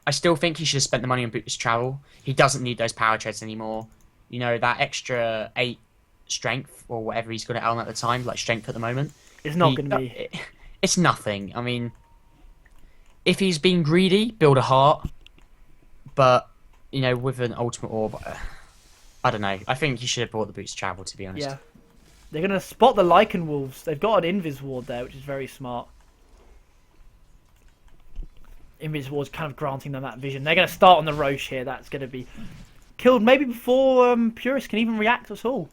still think he should have spent the money on Bootless Travel. He doesn't need those power treads anymore. You know, that extra 8 strength, or whatever he's got at Elm at the time, like strength at the moment. It's not going to be. It's nothing. I mean, if he's being greedy, build a heart. But, you know, with an ultimate orb, I don't know. I think he should have bought the Boots Travel, to be honest. Yeah. They're going to spot the Lycan Wolves. They've got an Invis Ward there, which is very smart. Invis Ward's kind of granting them that vision. They're going to start on the Roche here. That's going to be killed maybe before Purist can even react at all.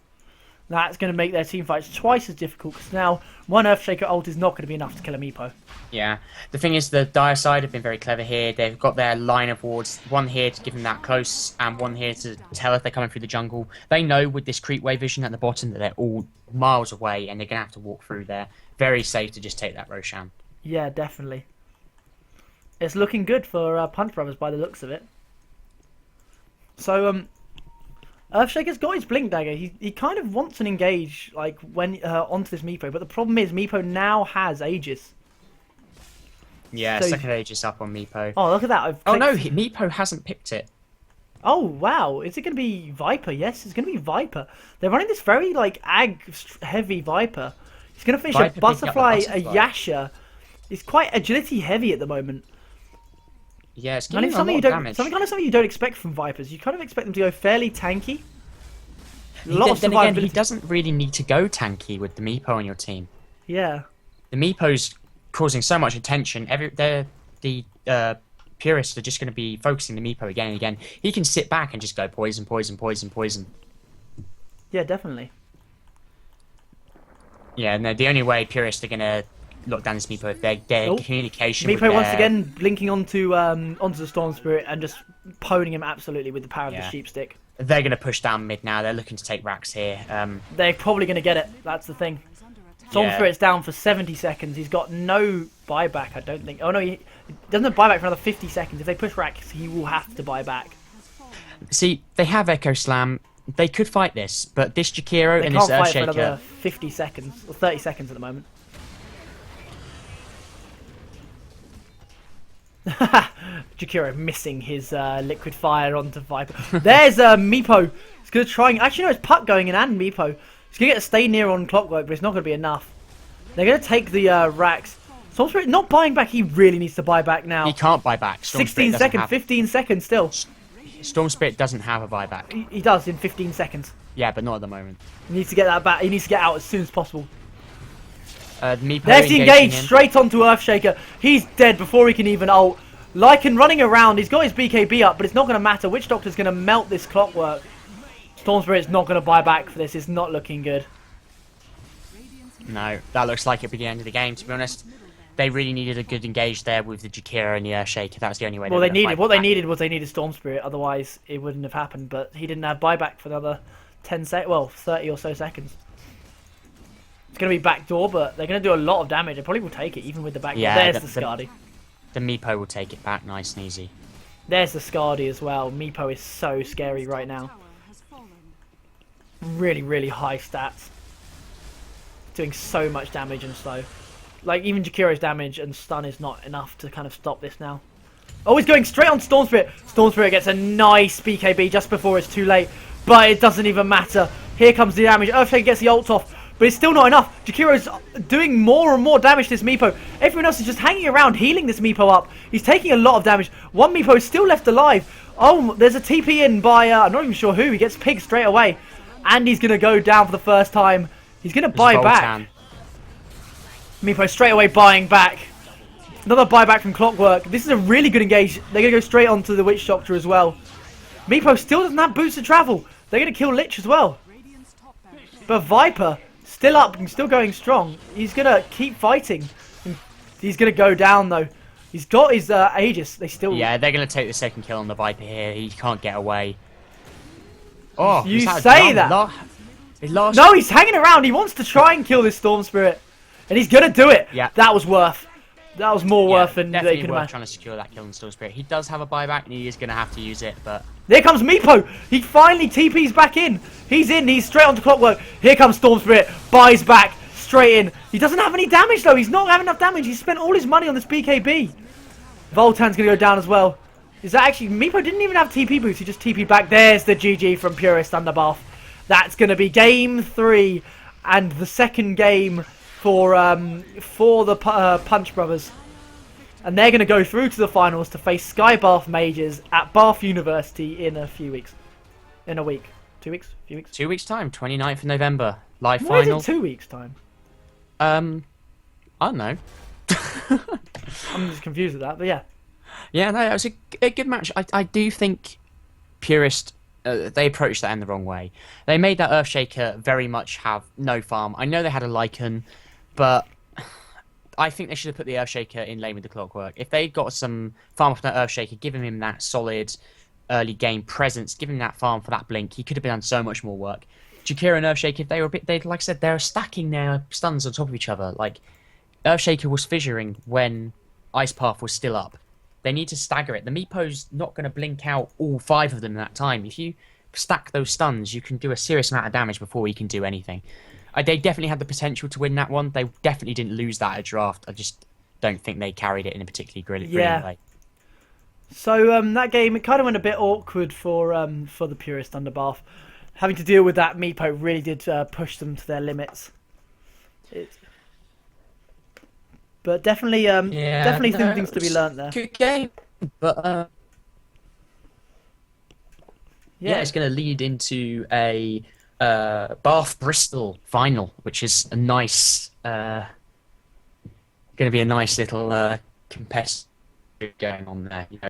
That's going to make their team fights twice as difficult, because now one Earthshaker ult is not going to be enough to kill a Meepo. Yeah. The thing is, the Dire side have been very clever here. They've got their line of wards, one here to give them that close, and one here to tell if they're coming through the jungle. They know with this creep wave vision at the bottom that they're all miles away, and they're going to have to walk through there. Very safe to just take that Roshan. Yeah, definitely. It's looking good for Punch Brothers by the looks of it. So, Earthshaker's got his Blink Dagger. He kind of wants an engage like when onto this Meepo, but the problem is Meepo now has Aegis. Yeah, So- second Aegis up on Meepo. Oh, look at that! I've Oh no, clicked- Meepo hasn't picked it. Oh wow! Is it going to be Viper? Yes, it's going to be Viper. They're running this very like heavy Viper. He's going to finish Viper a picking up the Butterfly, a Butterfly. Yasha. It's quite agility heavy at the moment. Yeah, it's And giving it's a something lot you of don't, damage. something you don't expect from Vipers. You kind of expect them to go fairly tanky. A lot of Then again, he survivability. doesn't really need to go tanky with the Meepo on your team. Yeah. The Meepo's causing so much attention. The purists are just going to be focusing the Meepo again and again. He can sit back and just go poison, poison, poison, poison. Yeah, definitely. Yeah, and the only way purists are going to lock down this Meepo if their Oh. communication with Meepo once their- again blinking onto the Storm Spirit and just poning him absolutely with the power of the Yeah. sheep stick. They're going to push down mid now. They're looking to take racks here. They're probably going to get it. That's the thing. Storm Yeah. Spirit's down for 70 seconds. He's got no buyback, I don't think. Oh no, he doesn't have buyback for another 50 seconds. If they push racks, he will have to buy back. See, they have Echo Slam. They could fight this, but this Jakiro They and can't this fight for another Earthshaker... 50 seconds, or 30 seconds at the moment. Jakiro missing his liquid fire onto Viper. There's Meepo. He's going to try and... Actually, no, it's Puck going in and Meepo. He's going to get a stay near on Clockwork, but it's not going to be enough. They're going to take the racks. Storm Spirit not buying back. He really needs to buy back now. He can't buy back. Storm 16 Spirit doesn't seconds, have- 15 seconds still. Storm Spirit doesn't have a buyback. He does in 15 seconds. Yeah, but not at the moment. He needs to get that back. He needs to get out as soon as possible. Meepo There's the engaging engage in. straight onto Earthshaker. He's dead before he can even ult. Lycan running around. He's got his BKB up, but it's not going to matter. Witch Doctor's going to melt this Clockwork. Storm Spirit's not going to buy back for this. It's not looking good. No, that looks like it'll be the end of the game, to be honest. They really needed a good engage there with the Jakira and the Earthshaker. That was the only way Well, were they gonna needed fight what they back. needed was they needed Storm Spirit. Otherwise, it wouldn't have happened. But he didn't have buyback for another 30 or so seconds. It's going to be backdoor, but they're going to do a lot of damage. They probably will take it, even with the backdoor. Yeah, There's the the- Skadi. The Meepo will take it back nice and easy. There's the Skadi as well. Meepo is so scary right now. Really, really high stats. doing so much damage and slow. Like, even Jakiro's damage and stun is not enough to kind of stop this now. Oh, he's going straight on Storm Spirit. Storm Spirit gets a nice BKB just before it's too late. But it doesn't even matter. Here comes the damage. Earthshaker gets the ult off. But it's still not enough. Jakiro's doing more and more damage to this Meepo. Everyone else is just hanging around, healing this Meepo up. He's taking a lot of damage. One Meepo is still left alive. Oh, there's a TP in by, I'm not even sure who. He gets pigged straight away. And he's going to go down for the first time. He's going to buy back. Meepo straight away buying back. Another buyback from Clockwork. This is a really good engage. They're going to go straight onto the Witch Doctor as well. Meepo still doesn't have boots to travel. They're going to kill Lich as well. But Viper, still up and still going strong. He's going to keep fighting. He's going to go down though. He's got his Aegis. They still... Yeah, they're going to take the second kill on the Viper here. He can't get away. Oh, you say that. No, he's hanging around. He wants to try and kill this Storm Spirit. And he's going to do it. Yeah. That was worth. That was more worth than they definitely could worth imagine. trying to secure that kill on Storm Spirit. He does have a buyback and he is going to have to use it, but... There comes Meepo. He finally TP's back in. He's in. He's straight onto Clockwork. Here comes Storm Spirit. Buys back. Straight in. He doesn't have any damage though. He's not having enough damage. He's spent all his money on this BKB. Voltan's going to go down as well. Is that actually... Meepo didn't even have TP boost. He just TP'd back. There's the GG from Purist Thunderbath. That's going to be game 3 and the second game for the Punch Brothers. And they're going to go through to the finals to face Sky Bath Mages at Bath University in a few weeks. In a week. 2 weeks? A few weeks? 2 weeks' time, 29th of November. Live Why final. is it 2 weeks' time? I don't know. I'm just confused with that, but yeah. Yeah, no, it was a good match. I do think Purist, they approached that in the wrong way. They made that Earthshaker very much have no farm. I know they had a Lycan, but I think they should have put the Earthshaker in lane with the Clockwork. If they got some farm off that Earthshaker, giving him that solid early game presence, giving him that farm for that blink, he could have done so much more work. Jakiro and Earthshaker, if they were a bit, they like I said, they're stacking their stuns on top of each other. Like Earthshaker was fissuring when Ice Path was still up. They need to stagger it. The Meepo's not going to blink out all 5 of them in that time. If you stack those stuns, you can do a serious amount of damage before he can do anything. They definitely had the potential to win that one. They definitely didn't lose that at draft. I just don't think they carried it in a particularly brilliant way. So that game, it kind of went a bit awkward for the Purist Thunderbath. Having to deal with that Meepo really did push them to their limits. But definitely, definitely some things to be learnt there. Good game, but yeah, it's going to lead into a Bath Bristol final, which is a nice, going to be a nice little competitive going on there. You know,